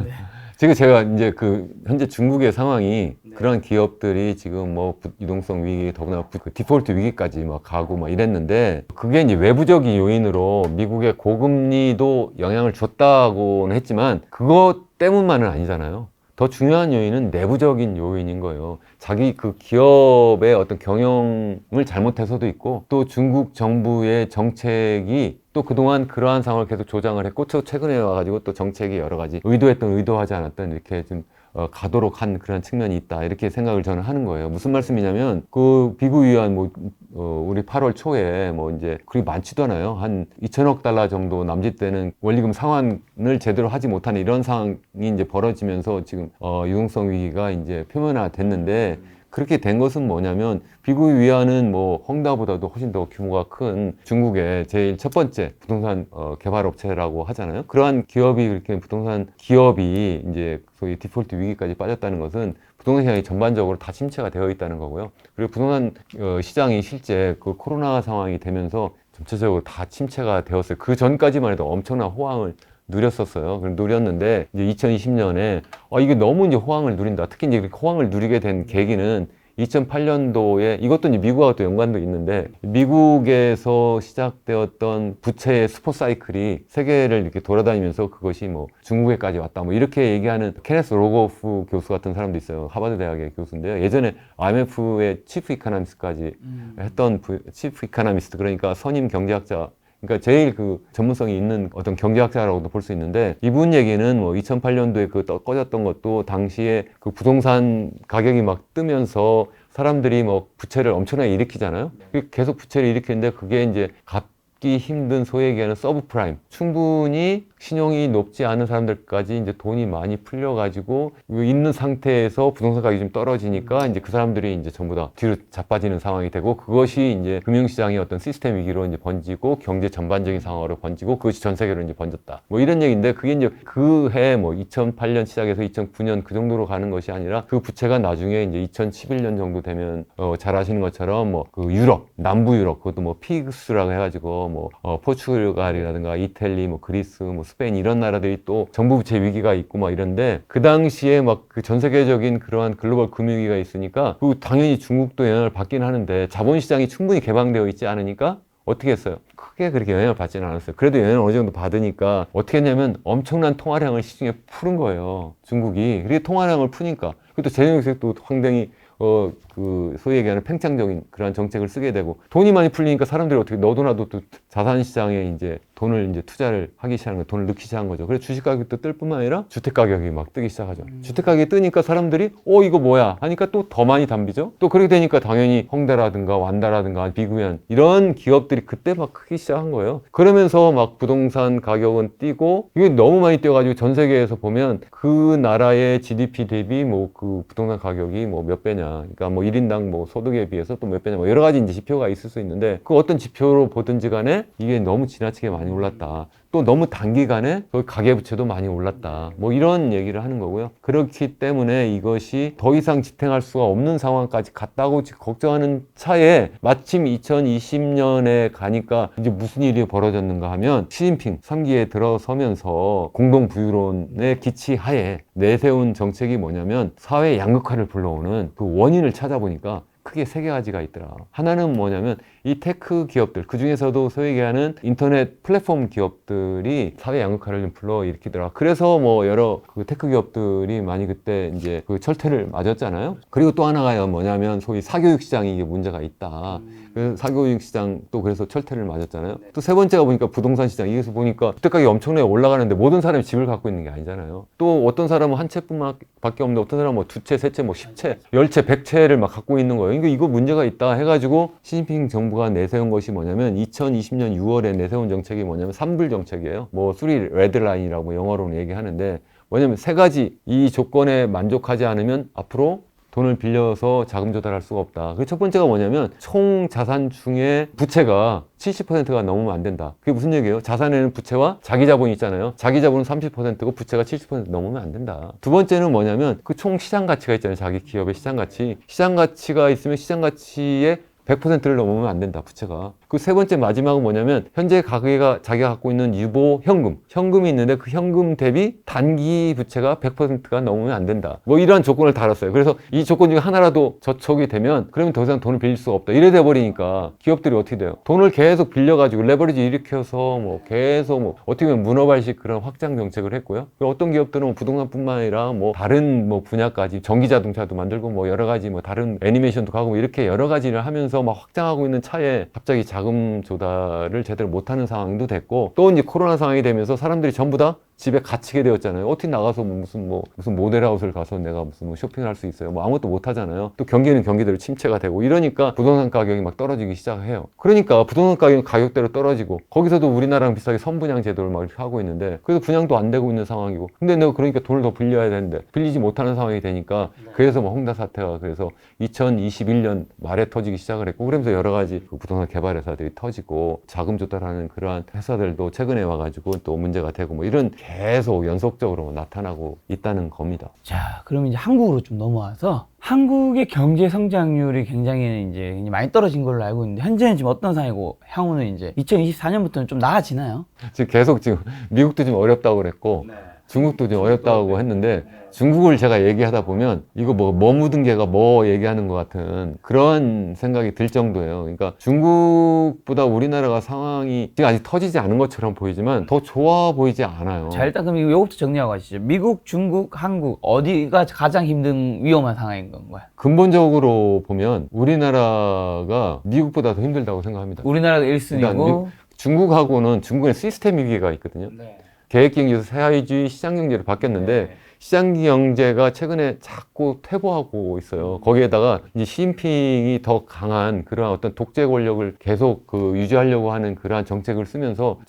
지금 제가 이제 그 현재 중국의 상황이 그런 기업들이 지금 뭐 유동성 위기 더구나 그 디폴트 위기까지 막 가고 막 이랬는데 그게 이제 외부적인 요인으로 미국의 고금리도 영향을 줬다고는 했지만 그것 때문만은 아니잖아요. 더 중요한 요인은 내부적인 요인인 거예요. 자기 그 기업의 어떤 경영을 잘못해서도 있고 또 중국 정부의 정책이 또 그동안 그러한 상황을 계속 조장을 했고 또 최근에 와가지고 또 정책이 여러 가지 의도했던 의도하지 않았던 이렇게 좀 가도록 한 그런 측면이 있다 이렇게 생각을 저는 하는 거예요. 무슨 말씀이냐면 그 비구위원 우리 8월 초에 뭐 이제 그리 많지도 않아요. 한 2천억 달러 정도 남짓되는 원리금 상환을 제대로 하지 못하는 이런 상황이 이제 벌어지면서 지금 유동성 위기가 이제 표면화됐는데 그렇게 된 것은 뭐냐면 비구이 위안은 뭐 헝다보다도 훨씬 더 규모가 큰 중국의 제일 첫 번째 부동산 개발 업체라고 하잖아요. 그러한 기업이 그렇게 부동산 기업이 이제 소위 디폴트 위기까지 빠졌다는 것은 부동산 시장이 전반적으로 다 침체가 되어 있다는 거고요. 그리고 부동산 시장이 실제 그 코로나 상황이 되면서 전체적으로 다 침체가 되었어요. 그 전까지만 해도 엄청난 호황을 누렸었어요. 누렸는데 이제 2020년에 이게 너무 이제 호황을 누린다. 특히 이제 호황을 누리게 된 계기는 2008년도에 이것도 이제 미국하고 또 연관도 있는데 미국에서 시작되었던 부채의 슈퍼 사이클이 세계를 이렇게 돌아다니면서 그것이 뭐 중국에까지 왔다. 뭐 이렇게 얘기하는 케네스 로고프 교수 같은 사람도 있어요. 하버드 대학의 교수인데요. 예전에 IMF의 치프 이카노미스트까지 했던 치프 이카노미스트 그러니까 선임 경제학자 그러니까 제일 그 전문성이 있는 어떤 경제학자라고도 볼 수 있는데 이분 얘기는 뭐 2008년도에 그 꺼졌던 것도 당시에 그 부동산 가격이 막 뜨면서 사람들이 뭐 부채를 엄청나게 일으키잖아요. 계속 부채를 일으키는데 그게 이제 갚기 힘든 소위 얘기하는 서브프라임 충분히 신용이 높지 않은 사람들까지 이제 돈이 많이 풀려가지고 있는 상태에서 부동산 가격이 좀 떨어지니까 이제 그 사람들이 이제 전부 다 뒤로 자빠지는 상황이 되고 그것이 이제 금융시장의 어떤 시스템 위기로 이제 번지고 경제 전반적인 상황으로 번지고 그것이 전 세계로 이제 번졌다. 뭐 이런 얘기인데 그게 이제 그 해 뭐 2008년 시작해서 2009년 그 정도로 가는 것이 아니라 그 부채가 나중에 이제 2011년 정도 되면 잘 아시는 것처럼 뭐 그 유럽, 남부 유럽 그것도 뭐 피그스라고 해가지고 뭐 포르투갈이라든가 이탈리, 뭐 그리스, 뭐 스페인 이런 나라들이 또 정부 부채 위기가 있고 막 이런데 그 당시에 막 그 전 세계적인 그러한 글로벌 금융위기가 있으니까 그 당연히 중국도 영향을 받긴 하는데 자본시장이 충분히 개방되어 있지 않으니까 어떻게 했어요? 크게 그렇게 영향을 받지는 않았어요. 그래도 영향을 어느 정도 받으니까 어떻게 했냐면 엄청난 통화량을 시중에 푸는 거예요. 중국이. 그렇게 통화량을 푸니까 그것도 재정정책도 상당히 그 소위 얘기하는 팽창적인 그러한 정책을 쓰게 되고 돈이 많이 풀리니까 사람들이 어떻게 너도나도 또 자산시장에 이제 돈을 이제 투자를 하기 시작한 거예요. 돈을 넣기 시작한 거죠. 그래서 주식 가격도 뜰 뿐만 아니라 주택 가격이 막 뜨기 시작하죠. 주택 가격이 뜨니까 사람들이 이거 뭐야 하니까 또 더 많이 담비죠. 또 그렇게 되니까 당연히 홍대라든가 완다라든가 비구현 이런 기업들이 그때 막 크기 시작한 거예요. 그러면서 막 부동산 가격은 뛰고 이게 너무 많이 뛰어가지고 전 세계에서 보면 그 나라의 GDP 대비 뭐 그 부동산 가격이 뭐 몇 배냐 그러니까 뭐 1인당 뭐 소득에 비해서 또 몇 배냐 뭐 여러 가지 이제 지표가 있을 수 있는데 그 어떤 지표로 보든지 간에 이게 너무 지나치게 많이 올랐다. 또 너무 단기간에 가계부채도 많이 올랐다. 뭐 이런 얘기를 하는 거고요. 그렇기 때문에 이것이 더 이상 지탱할 수가 없는 상황까지 갔다고 걱정하는 차에 마침 2020년에 가니까 이제 무슨 일이 벌어졌는가 하면 시진핑 3기에 들어서면서 공동부유론의 기치하에 내세운 정책이 뭐냐면 사회 양극화를 불러오는 그 원인을 찾아보니까 크게 세 가지가 있더라. 하나는 뭐냐면 이 테크 기업들, 그 중에서도 소위 얘기하는 인터넷 플랫폼 기업들이 사회 양극화를 좀 불러일으키더라. 그래서 뭐 여러 그 테크 기업들이 많이 그때 이제 그 철퇴를 맞았잖아요. 그리고 또 하나가 뭐냐면 소위 사교육 시장이 이게 문제가 있다. 그래서 사교육 시장 또 그래서 철퇴를 맞았잖아요. 또 세 번째가 보니까 부동산 시장. 여기서 보니까 주택 가격이 엄청나게 올라가는데 모든 사람이 집을 갖고 있는 게 아니잖아요. 또 어떤 사람은 한 채뿐만 밖에 없는데 어떤 사람은 뭐 두 채, 세 채, 뭐 10채, 10채, 100채를 막 갖고 있는 거예요. 그러니까 이거 문제가 있다 해가지고 시진핑 정부가 내세운 것이 뭐냐면 2020년 6월에 내세운 정책이 뭐냐면 삼불 정책이에요. 뭐 쓰리 레드라인이라고 영어로는 얘기하는데 뭐냐면 세 가지 이 조건에 만족하지 않으면 앞으로 돈을 빌려서 자금 조달할 수가 없다. 그 첫 번째가 뭐냐면 총 자산 중에 부채가 70%가 넘으면 안 된다. 그게 무슨 얘기예요? 자산에는 부채와 자기 자본이 있잖아요. 자기 자본은 30%고 부채가 70% 넘으면 안 된다. 두 번째는 뭐냐면 그 총 시장 가치가 있잖아요. 자기 기업의 시장 가치. 시장 가치가 있으면 시장 가치의 100%를 넘으면 안 된다, 부채가. 그 세 번째 마지막은 뭐냐면 현재 자기가 갖고 있는 유보 현금이 있는데 그 현금 대비 단기 부채가 100%가 넘으면 안 된다. 뭐 이러한 조건을 달았어요. 그래서 이 조건 중에 하나라도 저촉이 되면 그러면 더 이상 돈을 빌릴 수가 없다. 이래 돼 버리니까 기업들이 어떻게 돼요? 돈을 계속 빌려가지고 레버리지 일으켜서 뭐 계속 뭐 어떻게 보면 문어발식 그런 확장 정책을 했고요. 어떤 기업들은 뭐 부동산뿐만 아니라 뭐 다른 뭐 분야까지 전기 자동차도 만들고 뭐 여러 가지 뭐 다른 애니메이션도 가고 뭐 이렇게 여러 가지를 하면서 막 확장하고 있는 차에 갑자기 자금 자금 조달을 제대로 못하는 상황도 됐고, 또 이제 코로나 상황이 되면서 사람들이 전부 다 집에 갇히게 되었잖아요. 어떻게 나가서 무슨 모델하우스를 가서 내가 무슨 뭐 쇼핑을 할 수 있어요. 뭐 아무것도 못 하잖아요. 또 경기는 경기대로 침체가 되고 이러니까 부동산 가격이 막 떨어지기 시작해요. 그러니까 부동산 가격이 가격대로 떨어지고, 거기서도 우리나라랑 비슷하게 선분양 제도를 막 이렇게 하고 있는데, 그래서 분양도 안 되고 있는 상황이고, 근데 내가 그러니까 돈을 더 빌려야 되는데 빌리지 못하는 상황이 되니까, 그래서 뭐 홍다 사태가 그래서 2021년 말에 터지기 시작을 했고, 그러면서 여러 가지 그 부동산 개발 회사들이 터지고 자금 조달하는 그러한 회사들도 최근에 와가지고 또 문제가 되고, 뭐 이런 계속 연속적으로 나타나고 있다는 겁니다. 자, 그럼 이제 한국으로 좀 넘어와서 한국의 경제 성장률이 굉장히 이제 많이 떨어진 걸로 알고 있는데, 현재는 지금 어떤 상황이고 향후는 이제 2024년부터는 좀 나아지나요? 지금 계속 지금 미국도 좀 어렵다고 그랬고, 중국도 좀 어렵다고 했는데, 중국을 제가 얘기하다 보면 이거 뭐 묻은 개가 뭐 얘기하는 것 같은 그런 생각이 들 정도예요. 그러니까 중국보다 우리나라가 상황이 지금 아직 터지지 않은 것처럼 보이지만 더 좋아 보이지 않아요. 자, 일단 그럼 이거부터 정리하고 가시죠. 미국, 중국, 한국 어디가 가장 힘든 위험한 상황인 건가요? 근본적으로 보면 우리나라가 미국보다 더 힘들다고 생각합니다. 우리나라가 일단 1순위고 중국은 시스템 위기가 있거든요. 계획경제에서 새하위주의 시장경제로 바뀌었는데, 시장경제가 최근에 자꾸 퇴보하고 있어요. 거기에다가 이제 시진핑이 더 강한 그러한 어떤 독재 권력을 계속 유지하려고 하는 그러한 정책을 쓰면서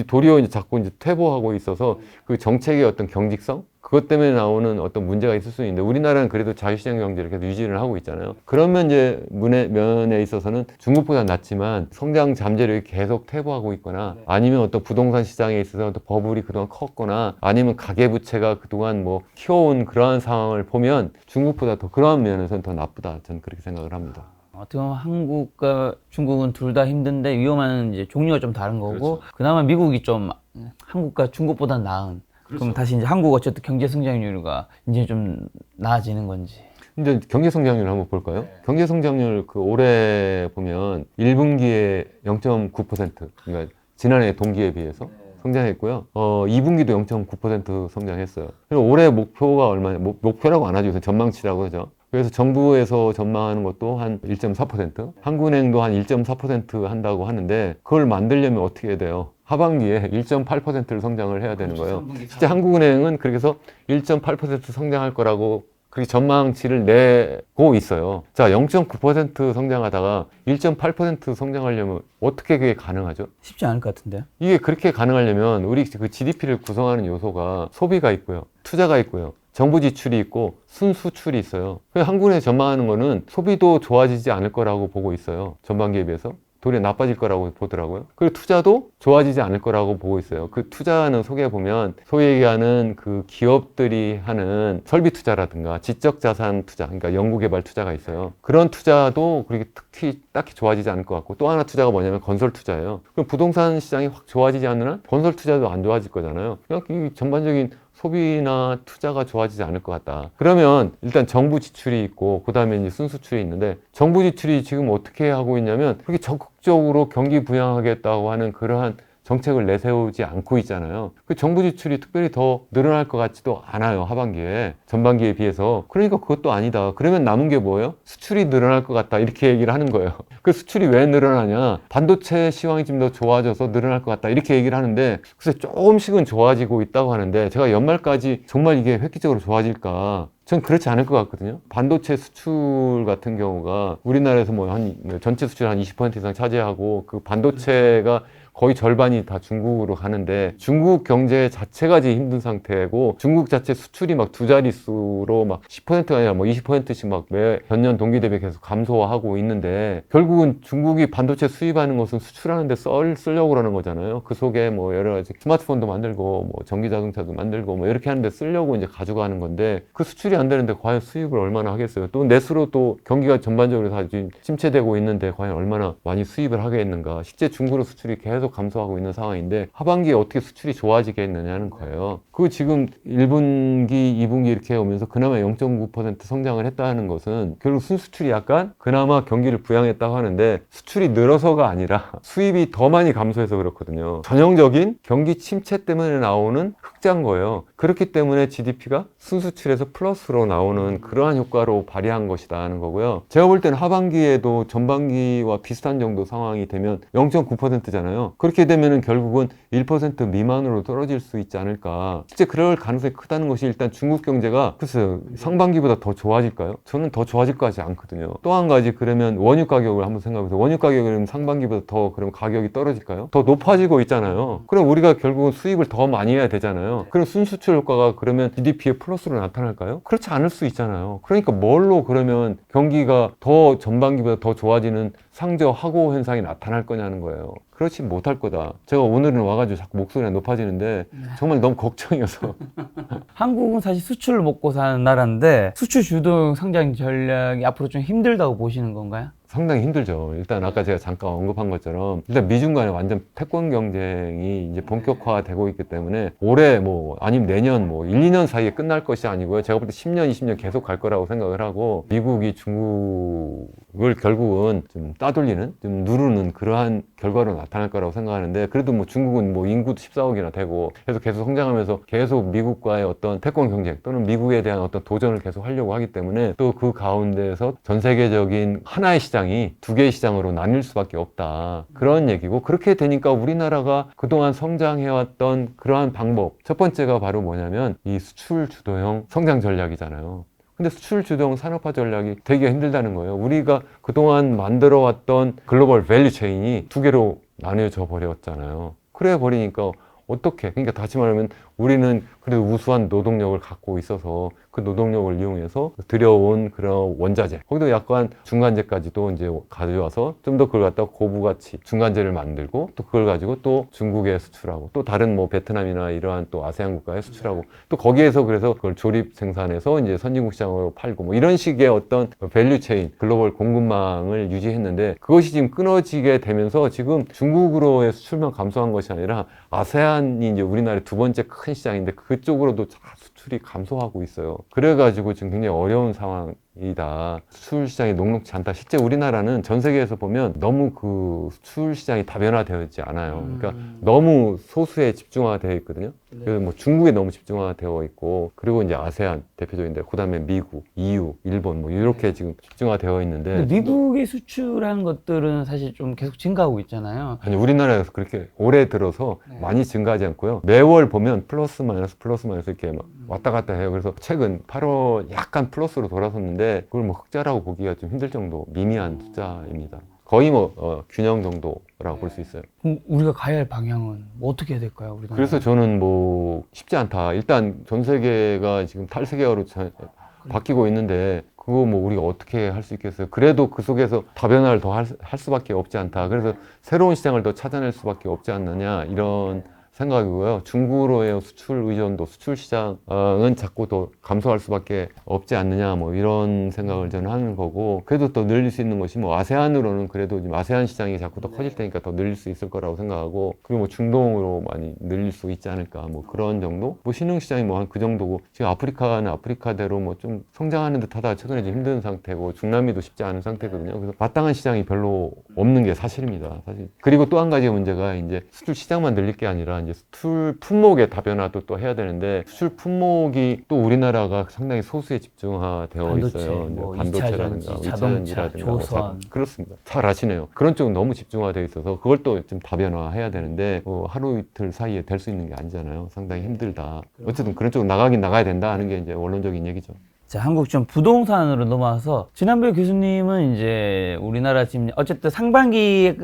도리어 이제 자꾸 이제 퇴보하고 있어서 그 정책의 어떤 경직성? 그것 때문에 나오는 어떤 문제가 있을 수 있는데, 우리나라는 그래도 자유시장 경제를 계속 유지를 하고 있잖아요. 그러면 이제 면에 있어서는 중국보다 낫지만 성장 잠재력이 계속 퇴보하고 있거나, 아니면 어떤 부동산 시장에 있어서 어떤 버블이 그동안 컸거나, 아니면 가계부채가 그동안 뭐 키워온 그러한 상황을 보면 중국보다 더 그러한 면에서는 더 나쁘다. 저는 그렇게 생각을 합니다. 어떻게 보면 한국과 중국은 둘 다 힘든데 위험한 이제 종류가 좀 다른 거고, 그렇죠. 그나마 미국이 좀 한국과 중국보다 나은. 그럼 다시 이제 한국 어쨌든 경제 성장률가 이제 좀 나아지는 건지. 근데 경제 성장률 한번 볼까요? 경제 성장률 올해 보면 1분기에 0.9%, 그러니까 지난해 동기에 비해서 성장했고요. 2분기도 0.9% 성장했어요. 그리고 올해 목표가 얼마냐? 목표라고 안 하죠. 요새 전망치라고 하죠. 그래서 정부에서 전망하는 것도 한 1.4%, 한국은행도 한 1.4% 한다고 하는데, 그걸 만들려면 어떻게 해야 돼요? 하반기에 1.8%를 성장을 해야 되는 거예요. 실제 한국은행은 그렇게 해서 1.8% 성장할 거라고 그렇게 전망치를 내고 있어요. 자, 0.9% 성장하다가 1.8% 성장하려면 어떻게 그게 가능하죠? 쉽지 않을 것 같은데요. 이게 그렇게 가능하려면 우리 그 GDP를 구성하는 요소가 소비가 있고요, 투자가 있고요, 정부 지출이 있고 순수출이 있어요. 한국은행이 전망하는 거는 소비도 좋아지지 않을 거라고 보고 있어요. 전반기에 비해서. 도리어 나빠질 거라고 보더라고요. 그리고 투자도 좋아지지 않을 거라고 보고 있어요. 그 투자는 속에 보면 소위 얘기하는 그 기업들이 하는 설비 투자라든가 지적 자산 투자, 그러니까 연구개발 투자가 있어요. 그런 투자도 그렇게 딱히 좋아지지 않을 것 같고, 또 하나 투자가 뭐냐면 건설 투자예요. 그럼 부동산 시장이 확 좋아지지 않는 한 건설 투자도 안 좋아질 거잖아요. 그냥 이 전반적인 소비나 투자가 좋아지지 않을 것 같다. 그러면 일단 정부 지출이 있고, 그 다음에 이제 순수출이 있는데, 정부 지출이 지금 어떻게 하고 있냐면 그렇게 적극적으로 경기 부양하겠다고 하는 그러한 정책을 내세우지 않고 있잖아요. 그 정부 지출이 특별히 더 늘어날 것 같지도 않아요, 하반기에. 전반기에 비해서. 그러니까 그것도 아니다. 그러면 남은 게 뭐예요? 수출이 늘어날 것 같다. 이렇게 얘기를 하는 거예요. 그 수출이 왜 늘어나냐? 반도체 시황이 좀 더 좋아져서 늘어날 것 같다. 이렇게 얘기를 하는데, 글쎄 조금씩은 좋아지고 있다고 하는데, 제가 연말까지 정말 이게 획기적으로 좋아질까? 전 그렇지 않을 것 같거든요. 반도체 수출 같은 경우가 우리나라에서 뭐 전체 수출 한 20% 이상 차지하고, 그 반도체가 거의 절반이 다 중국으로 가는데, 중국 경제 자체가 지금 힘든 상태고, 중국 자체 수출이 막 두 자릿수로 막 10%가 아니라 뭐 20%씩 막 매 전년 동기 대비 계속 감소하고 있는데, 결국은 중국이 반도체 수입하는 것은 수출하는 데 쓰려고 그러는 거잖아요. 그 속에 뭐 여러 가지 스마트폰도 만들고 뭐 전기 자동차도 만들고 뭐 이렇게 하는데 쓰려고 이제 가져가는 건데, 그 수출이 안 되는데 과연 수입을 얼마나 하겠어요? 또 내수로 또 경기가 전반적으로 다 지금 침체되고 있는데 과연 얼마나 많이 수입을 하겠는가? 실제 중국으로 수출이 계속 계속 감소하고 있는 상황인데 하반기에 어떻게 수출이 좋아지겠느냐는 거예요. 그 지금 1분기, 2분기 이렇게 오면서 그나마 0.9% 성장을 했다는 것은 결국 순수출이 약간 그나마 경기를 부양했다고 하는데 수출이 늘어서가 아니라 수입이 더 많이 감소해서 그렇거든요. 전형적인 경기 침체 때문에 나오는 흑자인 거예요. 그렇기 때문에 GDP가 순수출에서 플러스로 나오는 그러한 효과로 발휘한 것이다 하는 거고요. 제가 볼 때는 하반기에도 전반기와 비슷한 정도 상황이 되면 0.9%잖아요. 그렇게 되면은 결국은 1% 미만으로 떨어질 수 있지 않을까. 실제 그럴 가능성이 크다는 것이 일단 중국 경제가 글쎄요, 상반기보다 더 좋아질까요? 저는 더 좋아질 것 같지 않거든요. 또 한 가지 그러면 원유 가격을 한번 생각해보세요. 원유 가격이 상반기보다 더 그럼 가격이 떨어질까요? 더 높아지고 있잖아요. 그럼 우리가 결국은 수입을 더 많이 해야 되잖아요. 그럼 순수출 효과가 그러면 GDP에 플러스로 나타날까요? 그렇지 않을 수 있잖아요. 그러니까 뭘로 그러면 경기가 더 전반기보다 더 좋아지는 상저하고 현상이 나타날 거냐는 거예요. 그렇지 못할 거다. 제가 오늘은 와가지고 자꾸 목소리가 높아지는데 정말 너무 걱정이어서. 한국은 사실 수출을 먹고 사는 나라인데 수출 주도형 성장 전략이 앞으로 좀 힘들다고 보시는 건가요? 상당히 힘들죠. 일단 아까 제가 잠깐 언급한 것처럼 일단 미중 간에 완전 패권 경쟁이 이제 본격화되고 있기 때문에 올해 뭐 아니면 내년 뭐 1, 2년 사이에 끝날 것이 아니고요. 제가 볼 때 10년, 20년 계속 갈 거라고 생각을 하고 미국이 중국을 결국은 좀 따돌리는, 좀 누르는 그러한 결과로 나타날 거라고 생각하는데 그래도 뭐 중국은 뭐 인구도 14억이나 되고 그래서 계속 성장하면서 계속 미국과의 어떤 패권 경쟁 또는 미국에 대한 어떤 도전을 계속 하려고 하기 때문에 또 그 가운데서 전 세계적인 하나의 시장이 두 개의 시장으로 나뉠 수밖에 없다. 그런 얘기고 그렇게 되니까 우리나라가 그동안 성장해왔던 그러한 방법 첫 번째가 바로 뭐냐면 이 수출 주도형 성장 전략이잖아요. 근데 수출 주도형 산업화 전략이 되게 힘들다는 거예요. 우리가 그동안 만들어왔던 글로벌 밸류 체인이 두 개로 나뉘어져 버렸잖아요. 그래 버리니까 어떻게? 그러니까 다시 말하면 우리는 그래도 우수한 노동력을 갖고 있어서 그 노동력을 이용해서 들여온 그런 원자재 거기도 약간 중간재까지도 이제 가져와서 좀 더 그걸 갖다가 고부가치 중간재를 만들고 또 그걸 가지고 또 중국에 수출하고 또 다른 뭐 베트남이나 이러한 또 아세안 국가에 수출하고 또 거기에서 그래서 그걸 조립 생산해서 이제 선진국 시장으로 팔고 뭐 이런 식의 어떤 밸류 체인 글로벌 공급망을 유지했는데 그것이 지금 끊어지게 되면서 지금 중국으로의 수출만 감소한 것이 아니라 아세안이 이제 우리나라의 두 번째 큰 시장인데 그쪽으로도 수출이 감소하고 있어요. 그래가지고 지금 굉장히 어려운 상황이다. 수출 시장이 녹록지 않다. 실제 우리나라는 전 세계에서 보면 너무 그 수출 시장이 다변화되어 있지 않아요. 그러니까 너무 소수에 집중화되어 있거든요. 그래서 뭐 중국에 너무 집중화되어 있고 그리고 이제 아세안 대표적인데 그다음에 미국, EU, 일본 뭐 이렇게 지금 집중화되어 있는데 근데 미국에 수출하는 것들은 사실 좀 계속 증가하고 있잖아요. 아니 우리나라에서 그렇게 올해 들어서 많이 증가하지 않고요. 매월 보면 플러스 마이너스 이렇게 막 왔다 갔다 해요. 그래서 최근 8월 약간 플러스로 돌아섰는데 그걸 뭐 흑자라고 보기가 좀 힘들 정도 미미한 숫자입니다. 거의 뭐 균형 정도라고 볼 수 있어요. 그럼 우리가 가야 할 방향은 뭐 어떻게 해야 될까요? 우리나라? 그래서 저는 뭐 쉽지 않다. 일단 전 세계가 지금 탈세계화로 바뀌고 있는데 그거 뭐 우리가 어떻게 할 수 있겠어요? 그래도 그 속에서 다변화를 더 할 수밖에 없지 않다. 그래서 새로운 시장을 더 찾아낼 수밖에 없지 않느냐 이런 생각이고요. 중국으로의 수출 의존도, 수출 시장은 자꾸 더 감소할 수밖에 없지 않느냐, 뭐 이런 생각을 저는 하는 거고, 그래도 더 늘릴 수 있는 것이 뭐 아세안으로는 그래도 지금 아세안 시장이 자꾸 더 커질 테니까 더 늘릴 수 있을 거라고 생각하고, 그리고 뭐 중동으로 많이 늘릴 수 있지 않을까, 뭐 그런 정도? 뭐 신흥 시장이 뭐 한 그 정도고, 지금 아프리카는 아프리카대로 뭐 좀 성장하는 듯 하다가 최근에 좀 힘든 상태고, 중남미도 쉽지 않은 상태거든요. 그래서 마땅한 시장이 별로 없는 게 사실입니다, 사실. 그리고 또 한 가지 문제가 이제 수출 시장만 늘릴 게 아니라 이제 수출 품목의 다변화도 또 해야 되는데 수출 품목이 또 우리나라가 상당히 소수에 집중화되어 반도체, 있어요. 뭐 반도체라든가 2차 전지, 자동차, 조선. 그렇습니다. 잘 아시네요. 그런 쪽은 너무 집중화되어 있어서 그걸 또 좀 다변화해야 되는데 하루 이틀 사이에 될 수 있는 게 아니잖아요. 상당히 힘들다. 어쨌든 그런 쪽으로 나가긴 나가야 된다 하는 게 이제 원론적인 얘기죠. 자, 한국 좀 부동산으로 넘어와서 지난번에 교수님은 이제 우리나라 지금 어쨌든 상반기에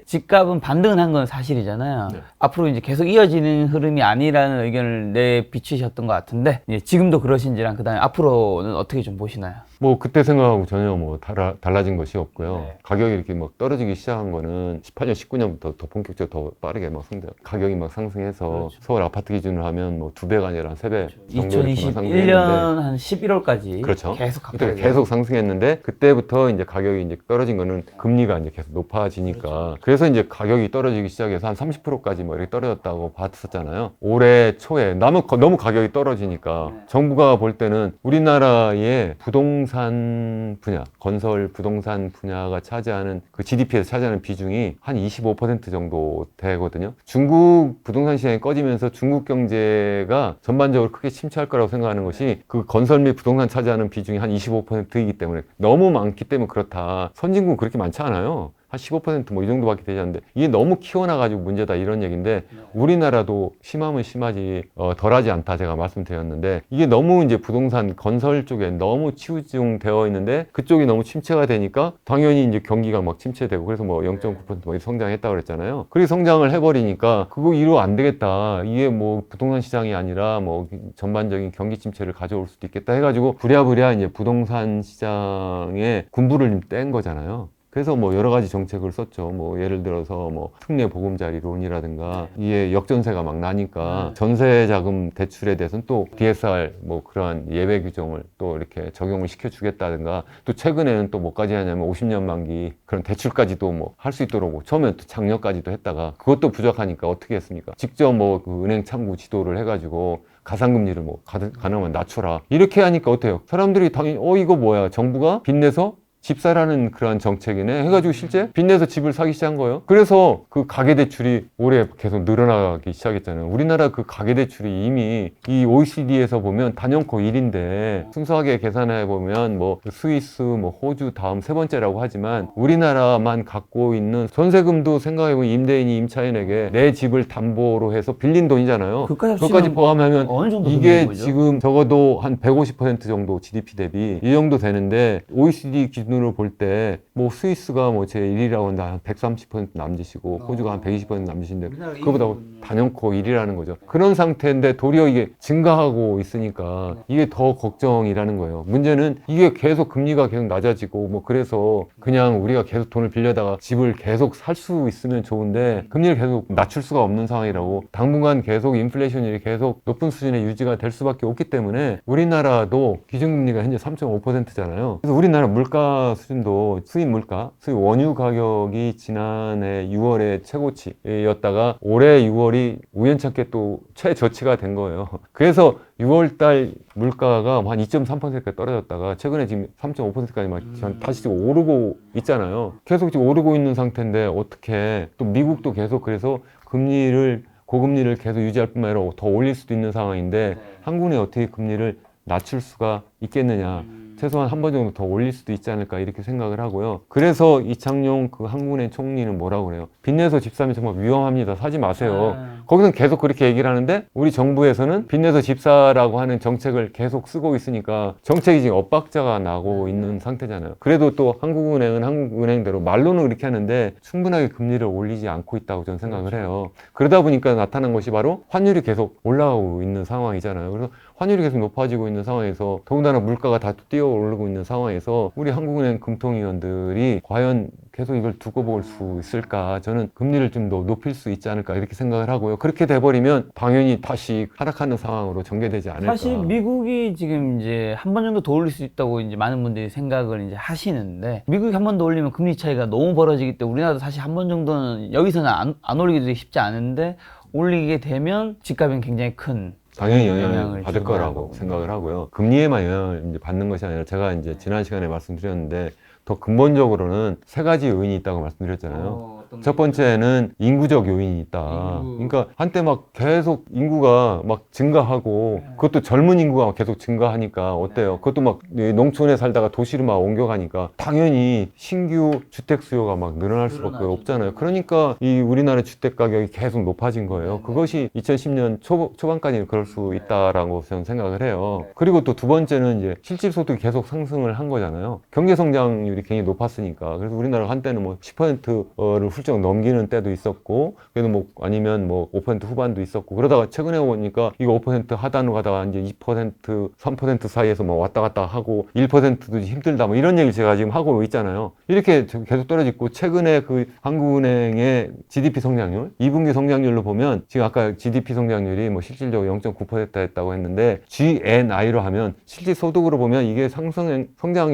집값은 반등은 한 건 사실이잖아요. 네. 앞으로 이제 계속 이어지는 흐름이 아니라는 의견을 내비치셨던 것 같은데 이제 지금도 그러신지랑 그다음에 앞으로는 어떻게 좀 보시나요? 뭐 그때 생각하고 전혀 뭐 달라진 것이 없고요. 네. 가격이 이렇게 막 떨어지기 시작한 거는 18년, 19년부터 더 본격적으로 더 빠르게 막 가격이 막 상승해서 그렇죠. 서울 아파트 기준으로 하면 뭐 2배가 아니라 한 3배 정도 2021년 한 11월까지 2015년까지 그렇죠. 계속 그때 가격이 계속 상승했는데 그때부터 이제 가격이 이제 떨어진 거는 금리가 이제 계속 높아지니까 그래서 이제 가격이 떨어지기 시작해서 한 30%까지 뭐 이렇게 떨어졌다고 봤었잖아요. 올해 초에 너무 가격이 떨어지니까 정부가 볼 때는 우리나라의 부동산 분야, 건설 부동산 분야가 차지하는 그 GDP에서 차지하는 비중이 한 25% 정도 되거든요. 중국 부동산 시장이 꺼지면서 중국 경제가 전반적으로 크게 침체할 거라고 생각하는 것이 그 건설 및 부동산 차지하는 비중이 한 25%이기 때문에 너무 많기 때문에 그렇다. 선진국은 그렇게 많지 않아요. 한 15% 뭐 이 정도밖에 되지 않는데 이게 너무 키워나가지고 문제다 이런 얘기인데 우리나라도 심하면 심하지 덜하지 않다 제가 말씀드렸는데 이게 너무 이제 부동산 건설 쪽에 너무 치우중되어 있는데 그쪽이 너무 침체가 되니까 당연히 이제 경기가 막 침체되고 그래서 뭐 0.9% 성장했다고 그랬잖아요. 그렇게 성장을 해버리니까 그거 이루 안 되겠다. 이게 뭐 부동산 시장이 아니라 뭐 전반적인 경기 침체를 가져올 수도 있겠다 해가지고 부랴부랴 이제 부동산 시장에 군부를 뗀 거잖아요. 그래서 뭐 여러 가지 정책을 썼죠. 뭐 예를 들어서 뭐 특례 보금자리론이라든가 이게 역전세가 막 나니까 전세 자금 대출에 대해서는 또 DSR 뭐 그러한 예외 규정을 또 이렇게 적용을 시켜주겠다든가 또 최근에는 또 뭐까지 하냐면 50년 만기 그런 대출까지도 뭐 할 수 있도록 처음에 또 장려까지도 했다가 그것도 부족하니까 어떻게 했습니까? 직접 뭐 그 은행 참고 지도를 해가지고 가상금리를 뭐 가능하면 낮춰라 이렇게 하니까 어때요? 사람들이 당연히 이거 뭐야 정부가 빚내서 집 사라는 그런 정책이네 해가지고 실제 빚내서 집을 사기 시작한 거예요. 그래서 그 가계대출이 올해 계속 늘어나기 시작했잖아요. 우리나라 그 가계대출이 이미 이 OECD에서 보면 단연코 1인데 순수하게 계산해 보면 뭐 스위스, 뭐 호주 다음 세 번째라고 하지만 우리나라만 갖고 있는 전세금도 생각해 보면 임대인이 임차인에게 내 집을 담보로 해서 빌린 돈이잖아요. 그것까지 포함하면 어느 정도 이게 거죠? 지금 적어도 한 150% 정도 GDP 대비 이 정도 되는데 OECD 기준으로 볼 때 뭐 스위스가 뭐 제 1위라고 하는데 한 130% 남짓이고 호주가 한 120% 남짓인데 그거보다 단연코 1위라는 거죠. 그런 상태인데 도리어 이게 증가하고 있으니까 이게 더 걱정이라는 거예요. 문제는 이게 계속 금리가 계속 낮아지고 뭐 그래서 그냥 우리가 계속 돈을 빌려다가 집을 계속 살 수 있으면 좋은데 금리를 계속 낮출 수가 없는 상황이라고 당분간 계속 인플레이션이 계속 높은 수준의 유지가 될 수밖에 없기 때문에 우리나라도 기준금리가 현재 3.5%잖아요. 그래서 우리나라 물가 수준도 수입 물가, 수입 원유 가격이 지난해 6월에 최고치였다가 올해 6월이 우연찮게 또 최저치가 된 거예요. 그래서 6월달 물가가 한 2.3%까지 떨어졌다가 최근에 지금 3.5%까지 막 다시 지금 오르고 있잖아요. 계속 지금 오르고 있는 상태인데 어떻게 또 미국도 계속 그래서 고금리를 계속 유지할 뿐만 아니라 더 올릴 수도 있는 상황인데 한국이 어떻게 금리를 낮출 수가 있겠느냐. 최소한 한 번 정도 더 올릴 수도 있지 않을까 이렇게 생각을 하고요. 그래서 이창용 그 한국은행 총리는 뭐라고 그래요? 빚내서 집 사면 정말 위험합니다. 사지 마세요. 거기서는 계속 그렇게 얘기를 하는데 우리 정부에서는 빚내서 집 사라고 하는 정책을 계속 쓰고 있으니까 정책이 지금 엇박자가 나고 있는 상태잖아요. 그래도 또 한국은행은 한국은행대로 말로는 그렇게 하는데 충분하게 금리를 올리지 않고 있다고 저는 생각을 해요. 그러다 보니까 나타난 것이 바로 환율이 계속 올라가고 있는 상황이잖아요. 그래서 환율이 계속 높아지고 있는 상황에서 더군다나 물가가 다 뛰어오르고 있는 상황에서 우리 한국은행 금통위원들이 과연 계속 이걸 두고 볼 수 있을까? 저는 금리를 좀 더 높일 수 있지 않을까 이렇게 생각을 하고요. 그렇게 돼버리면 당연히 다시 하락하는 상황으로 전개되지 않을까. 사실 미국이 지금 이제 한 번 정도 더 올릴 수 있다고 이제 많은 분들이 생각을 이제 하시는데 미국이 한 번 더 올리면 금리 차이가 너무 벌어지기 때문에 우리나라도 사실 한 번 정도는 여기서는 안 올리기도 쉽지 않은데 올리게 되면 집값엔 굉장히 큰 당연히 영향을 받을 주고 거라고 하고. 생각을 하고요. 금리에만 영향을 이제 받는 것이 아니라 제가 이제 지난 시간에 말씀드렸는데 더 근본적으로는 세 가지 요인이 있다고 말씀드렸잖아요. 첫 번째는 인구적 요인이 있다. 그러니까 한때 막 계속 인구가 막 증가하고 그것도 젊은 인구가 막 계속 증가하니까 어때요? 그것도 막 농촌에 살다가 도시로 막 옮겨가니까 당연히 신규 주택 수요가 막 늘어날 수밖에 없잖아요. 그러니까 이 우리나라 주택 가격이 계속 높아진 거예요. 그것이 2010년 초반까지는 그럴 수 있다라고 저는 생각을 해요. 그리고 또 두 번째는 이제 실질 소득이 계속 상승을 한 거잖아요. 경제 성장률이 굉장히 높았으니까. 그래서 우리나라가 한때는 뭐 10%를 훌쩍 넘기는 때도 있었고, 그래도 뭐 아니면 뭐 5% 후반도 있었고, 그러다가 최근에 보니까 이거 5% 하단으로 가다가 이제 2%, 3% 사이에서 뭐 왔다 갔다 하고 1%도 힘들다 뭐 이런 얘기를 제가 지금 하고 있잖아요. 이렇게 계속 떨어지고, 최근에 그 한국은행의 GDP 성장률, 2분기 성장률로 보면 지금 아까 GDP 성장률이 뭐 실질적으로 0.9% 했다고 했는데, GNI로 하면 실질 소득으로 보면 이게 성장이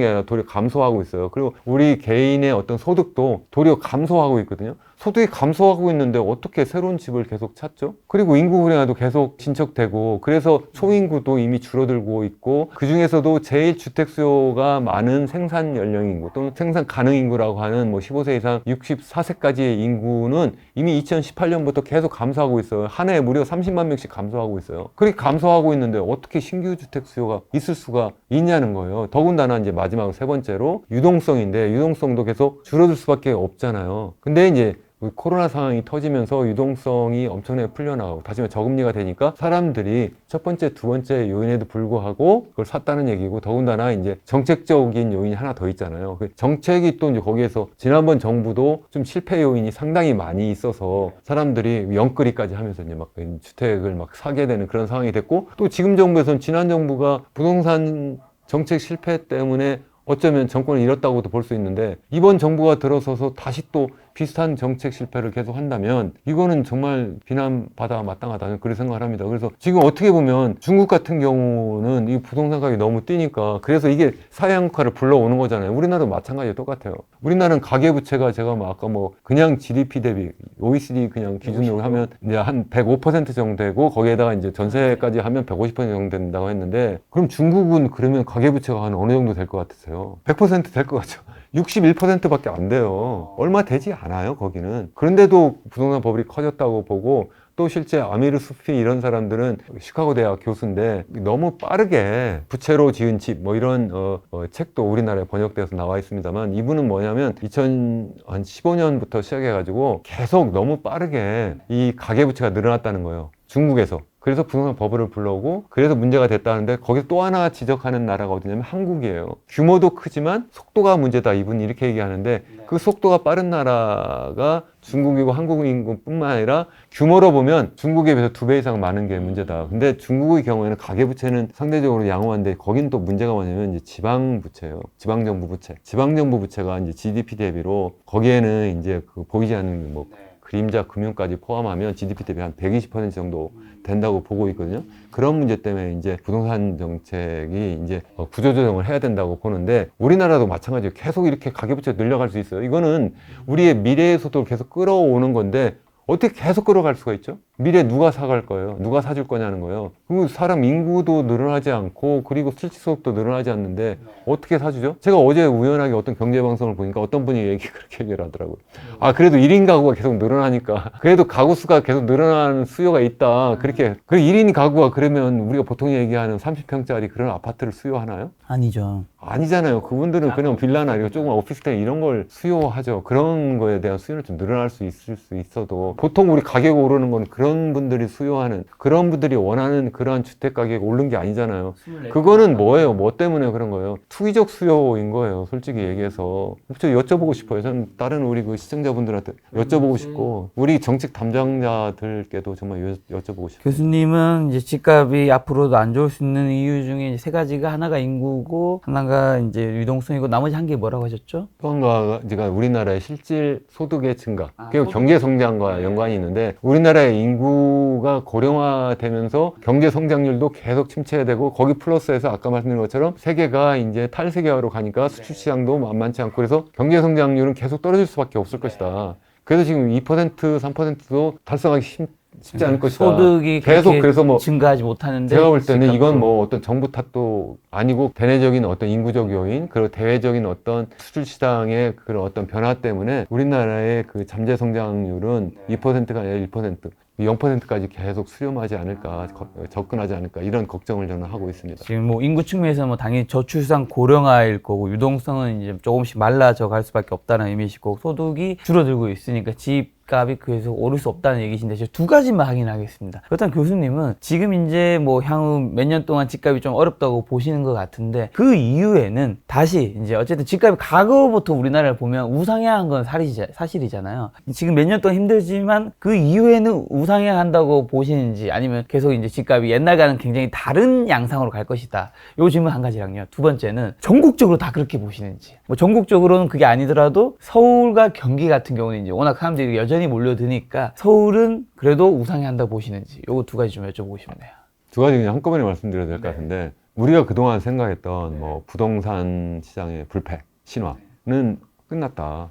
아니라 도리어 감소하고 있어요. 그리고 우리 개인의 어떤 소득도 도리어 감소하고 있거든요. 소득이 감소하고 있는데 어떻게 새로운 집을 계속 찾죠? 그리고 인구 불행화도 계속 진척되고, 그래서 소인구도 이미 줄어들고 있고, 그 중에서도 제일 주택 수요가 많은 생산 연령 인구 또는 생산 가능 인구라고 하는 뭐 15세 이상 64세까지의 인구는 이미 2018년부터 계속 감소하고 있어요. 한 해에 무려 30만 명씩 감소하고 있어요. 그렇게 감소하고 있는데 어떻게 신규 주택 수요가 있을 수가 있냐는 거예요. 더군다나 이제 마지막 세 번째로 유동성인데, 유동성도 계속 줄어들 수밖에 없잖아요. 근데 이제 코로나 상황이 터지면서 유동성이 엄청나게 풀려나가고, 다시 말해 저금리가 되니까 사람들이 첫 번째, 두 번째 요인에도 불구하고 그걸 샀다는 얘기고, 더군다나 이제 정책적인 요인이 하나 더 있잖아요. 그 정책이 또 이제 거기에서 지난번 정부도 좀 실패 요인이 상당히 많이 있어서 사람들이 영끌이까지 하면서 이제 막 주택을 막 사게 되는 그런 상황이 됐고, 또 지금 정부에서는 지난 정부가 부동산 정책 실패 때문에 어쩌면 정권을 잃었다고도 볼 수 있는데, 이번 정부가 들어서서 다시 또 비슷한 정책 실패를 계속 한다면 이거는 정말 비난받아 마땅하다는 그런 생각을 합니다. 그래서 지금 어떻게 보면 중국 같은 경우는 이 부동산 가격이 너무 뛰니까 그래서 이게 사회양극화를 불러오는 거잖아요. 우리나라도 마찬가지로 똑같아요. 우리나라는 가계부채가 제가 뭐 아까 뭐 그냥 GDP 대비 OECD 그냥 기준으로 하면 이제 한 105% 정도 되고, 거기에다가 이제 전세까지 하면 150% 정도 된다고 했는데, 그럼 중국은 그러면 가계부채가 한 어느 정도 될 것 같으세요? 100% 될 것 같죠? 61%밖에 안 돼요. 얼마 되지 않아요, 거기는. 그런데도 부동산 버블이 커졌다고 보고, 또 실제 아미르 수피 이런 사람들은 시카고 대학 교수인데, 너무 빠르게 부채로 지은 집 뭐 이런 책도 우리나라에 번역돼서 나와 있습니다만, 이분은 뭐냐면 2015년부터 시작해가지고 계속 너무 빠르게 이 가계부채가 늘어났다는 거예요, 중국에서. 그래서 부동산 버블을 불러오고, 그래서 문제가 됐다는데, 거기서 또 하나 지적하는 나라가 어디냐면 한국이에요. 규모도 크지만 속도가 문제다, 이분이 이렇게 얘기하는데, 그 속도가 빠른 나라가 중국이고 한국인 뿐만 아니라 규모로 보면 중국에 비해서 2배 이상 많은 게 문제다. 근데 중국의 경우에는 가계부채는 상대적으로 양호한데, 거긴 또 문제가 뭐냐면 이제 지방부채예요. 지방정부 부채. 지방정부 부채가 이제 GDP 대비로, 거기에는 이제 그 보이지 않는 뭐 그림자 금융까지 포함하면 GDP 대비 한 120% 정도 된다고 보고 있거든요. 그런 문제 때문에 이제 부동산 정책이 이제 구조조정을 해야 된다고 보는데, 우리나라도 마찬가지로 계속 이렇게 가계부채 늘려갈 수 있어요. 이거는 우리의 미래의 속도를 계속 끌어오는 건데, 어떻게 계속 끌어갈 수가 있죠? 미래 누가 사갈 거예요? 누가 사줄 거냐는 거예요. 그리고 사람 인구도 늘어나지 않고, 그리고 실질 소득도 늘어나지 않는데 어떻게 사주죠? 제가 어제 우연하게 어떤 경제방송을 보니까 어떤 분이 그렇게 얘기를 하더라고요. 아, 그래도 1인 가구가 계속 늘어나니까, 그래도 가구 수가 계속 늘어나는 수요가 있다. 그렇게. 그 1인 가구가 그러면 우리가 보통 얘기하는 30평짜리 그런 아파트를 수요하나요? 아니죠. 아니잖아요. 그분들은 그냥 빌라나 이런 조금 오피스텔 이런 걸 수요하죠. 그런 거에 대한 수요는 좀 늘어날 수 있을 수 있어도, 보통 우리 가격 오르는 건 그런 분들이 수요하는, 그런 분들이 원하는 그러한 주택 가격이 오른 게 아니잖아요. 그거는 뭐예요? 뭐 때문에 그런 거예요? 투기적 수요인 거예요, 솔직히 얘기해서. 저 여쭤보고 싶어요. 저는 다른 우리 그 시청자분들한테 여쭤보고 싶고, 우리 정책 담당자들께도 정말 여쭤보고 싶어요. 교수님은 이제 집값이 앞으로도 안 좋을 수 있는 이유 중에 이제 세 가지가, 하나가 인구고, 하나가 이제 유동성이고, 나머지 한 개 뭐라고 하셨죠? 또 한가가 제가 우리나라의 실질 소득의 증가, 그리고 경제 성장과 연관이 있는데, 우리나라의 인구가 고령화되면서 경제 성장률도 계속 침체되고, 거기 플러스해서 아까 말씀드린 것처럼 세계가 이제 탈세계화로 가니까 수출 시장도 만만치 않고, 그래서 경제 성장률은 계속 떨어질 수밖에 없을 것이다. 그래서 지금 2%, 3%도 달성하기 쉽지 않을 것이다. 소득이 계속 그래서 뭐 증가하지 못하는데, 제가 볼 때는 이건 뭐 어떤 정부 탓도 아니고, 대내적인 어떤 인구적 요인, 그리고 대외적인 어떤 수출 시장의 그런 어떤 변화 때문에 우리나라의 그 잠재 성장률은 2%가 아니라 1%, 0%까지 계속 수렴하지 않을까, 접근하지 않을까, 이런 걱정을 저는 하고 있습니다. 지금 뭐 인구 측면에서 뭐 당연히 저출산 고령화일 거고, 유동성은 이제 조금씩 말라져 갈 수밖에 없다는 의미시고, 소득이 줄어들고 있으니까 집 집값이 계속 오를 수 없다는 얘기신데 제가 두 가지만 확인하겠습니다. 그렇다면 교수님은 지금 이제 뭐 향후 몇 년 동안 집값이 좀 어렵다고 보시는 것 같은데 그 이후에는 다시 이제 어쨌든 집값이 과거부터 우리나라를 보면 우상향한 건 사실이잖아요. 지금 몇 년 동안 힘들지만 그 이후에는 우상향한다고 보시는지 아니면 계속 이제 집값이 옛날과는 굉장히 다른 양상으로 갈 것이다. 요 질문 한 가지랑요. 두 번째는 전국적으로 다 그렇게 보시는지. 뭐 전국적으로는 그게 아니더라도 서울과 경기 같은 경우는 이제 워낙 사람들이 여전히 몰려드니까 서울은 그래도 우상향한다고 보시는지. 요거 두 가지 좀 여쭤보고 싶네요. 두 가지 그냥 한꺼번에 말씀드려도 될 것 네. 같은데 우리가 그동안 생각했던 뭐 부동산 시장의 불패, 신화는 끝났다.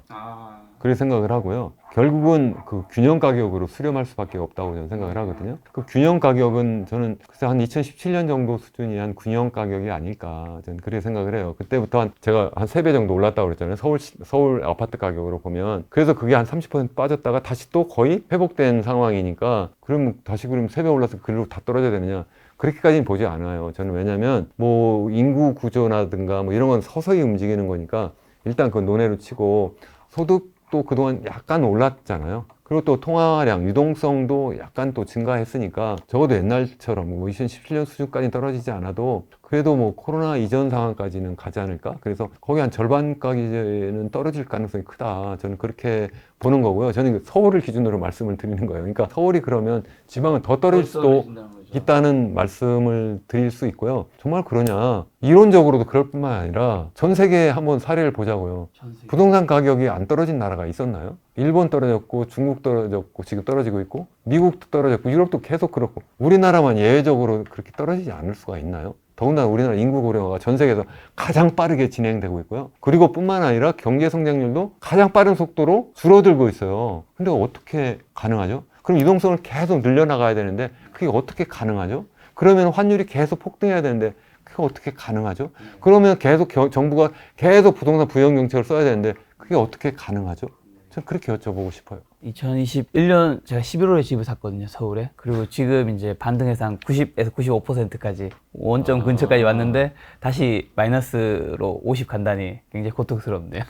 그렇게 생각을 하고요. 결국은 그 균형 가격으로 수렴할 수밖에 없다고 저는 생각을 하거든요. 그 균형 가격은 저는 글쎄 한 2017년 정도 수준이 한 균형 가격이 아닐까 저는 그렇게 생각을 해요. 그때부터 제가 한 3배 정도 올랐다고 그랬잖아요. 서울 아파트 가격으로 보면. 그래서 그게 한 30% 빠졌다가 다시 또 거의 회복된 상황이니까 그럼 다시 그럼 3배 올라서 그리고 다 떨어져야 되느냐. 그렇게까지는 보지 않아요. 저는 왜냐면 뭐 인구 구조라든가 뭐 이런 건 서서히 움직이는 거니까 일단 그건 논외로 치고 소득도 그동안 약간 올랐잖아요. 그리고 또 통화량, 유동성도 약간 또 증가했으니까 적어도 옛날처럼 뭐 2017년 수준까지 떨어지지 않아도 그래도 뭐 코로나 이전 상황까지는 가지 않을까? 그래서 거기 한 절반까지는 떨어질 가능성이 크다. 저는 그렇게 보는 거고요. 저는 서울을 기준으로 말씀을 드리는 거예요. 그러니까 서울이 그러면 지방은 더 떨어질 수도 있다는 말씀을 드릴 수 있고요. 정말 그러냐? 이론적으로도 그럴 뿐만 아니라 전 세계에 한번 사례를 보자고요. 부동산 가격이 안 떨어진 나라가 있었나요? 일본 떨어졌고 중국 떨어졌고 지금 떨어지고 있고 미국도 떨어졌고 유럽도 계속 그렇고 우리나라만 예외적으로 그렇게 떨어지지 않을 수가 있나요? 더군다나 우리나라 인구 고령화가 전 세계에서 가장 빠르게 진행되고 있고요. 그리고 뿐만 아니라 경제 성장률도 가장 빠른 속도로 줄어들고 있어요. 근데 어떻게 가능하죠? 그럼 유동성을 계속 늘려나가야 되는데 그게 어떻게 가능하죠? 그러면 환율이 계속 폭등해야 되는데 그게 어떻게 가능하죠? 그러면 계속 정부가 계속 부동산 부양 정책을 써야 되는데 그게 어떻게 가능하죠? 저는 그렇게 여쭤보고 싶어요. 2021년 제가 11월에 집을 샀거든요, 서울에. 그리고 지금 이제 반등해서 한 90에서 95%까지 원점 근처까지 왔는데 다시 마이너스로 50 간다니 굉장히 고통스럽네요.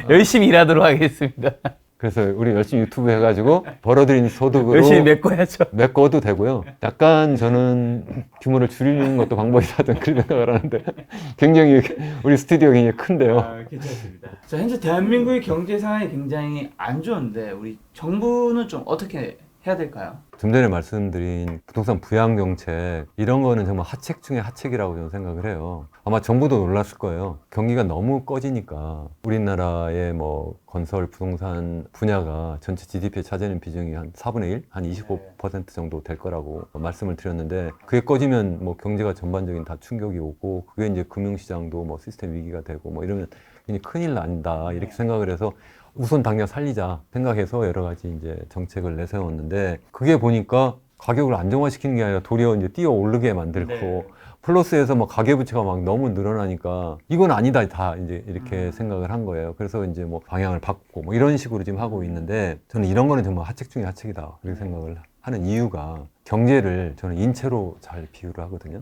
열심히 일하도록 하겠습니다. 그래서 우리 열심히 유튜브 해가지고 벌어들인 소득으로 열심히 메꿔야죠. 메꿔도 되고요. 약간 저는 규모를 줄이는 것도 방법이다 저는 그런 생각을 하는데 굉장히 우리 스튜디오 굉장히 큰데요. 괜찮습니다. 자, 현재 대한민국의 경제 상황이 굉장히 안 좋은데 우리 정부는 좀 어떻게 해야 될까요? 좀 전에 말씀드린 부동산 부양 정책 이런 거는 정말 하책 중에 하책이라고 저는 생각을 해요. 아마 정부도 놀랐을 거예요. 경기가 너무 꺼지니까 우리나라의 뭐 건설 부동산 분야가 전체 GDP에 차지하는 비중이 한 4분의 1, 한 25% 정도 될 거라고 말씀을 드렸는데 그게 꺼지면 뭐 경제가 전반적인 다 충격이 오고 그게 이제 금융시장도 뭐 시스템 위기가 되고 뭐 이러면 이제 큰일 난다 이렇게 생각을 해서 우선 당장 살리자 생각해서 여러 가지 이제 정책을 내세웠는데 그게 보니까 가격을 안정화시키는 게 아니라 도리어 이제 뛰어 오르게 만들고 플러스에서 뭐 가계부채가 막 너무 늘어나니까 이건 아니다 다 이제 이렇게 생각을 한 거예요. 그래서 이제 뭐 방향을 바꾸고 뭐 이런 식으로 지금 하고 있는데 저는 이런 거는 정말 하책 중에 하책이다 이렇게 생각을 하는 이유가 경제를 저는 인체로 잘 비유를 하거든요.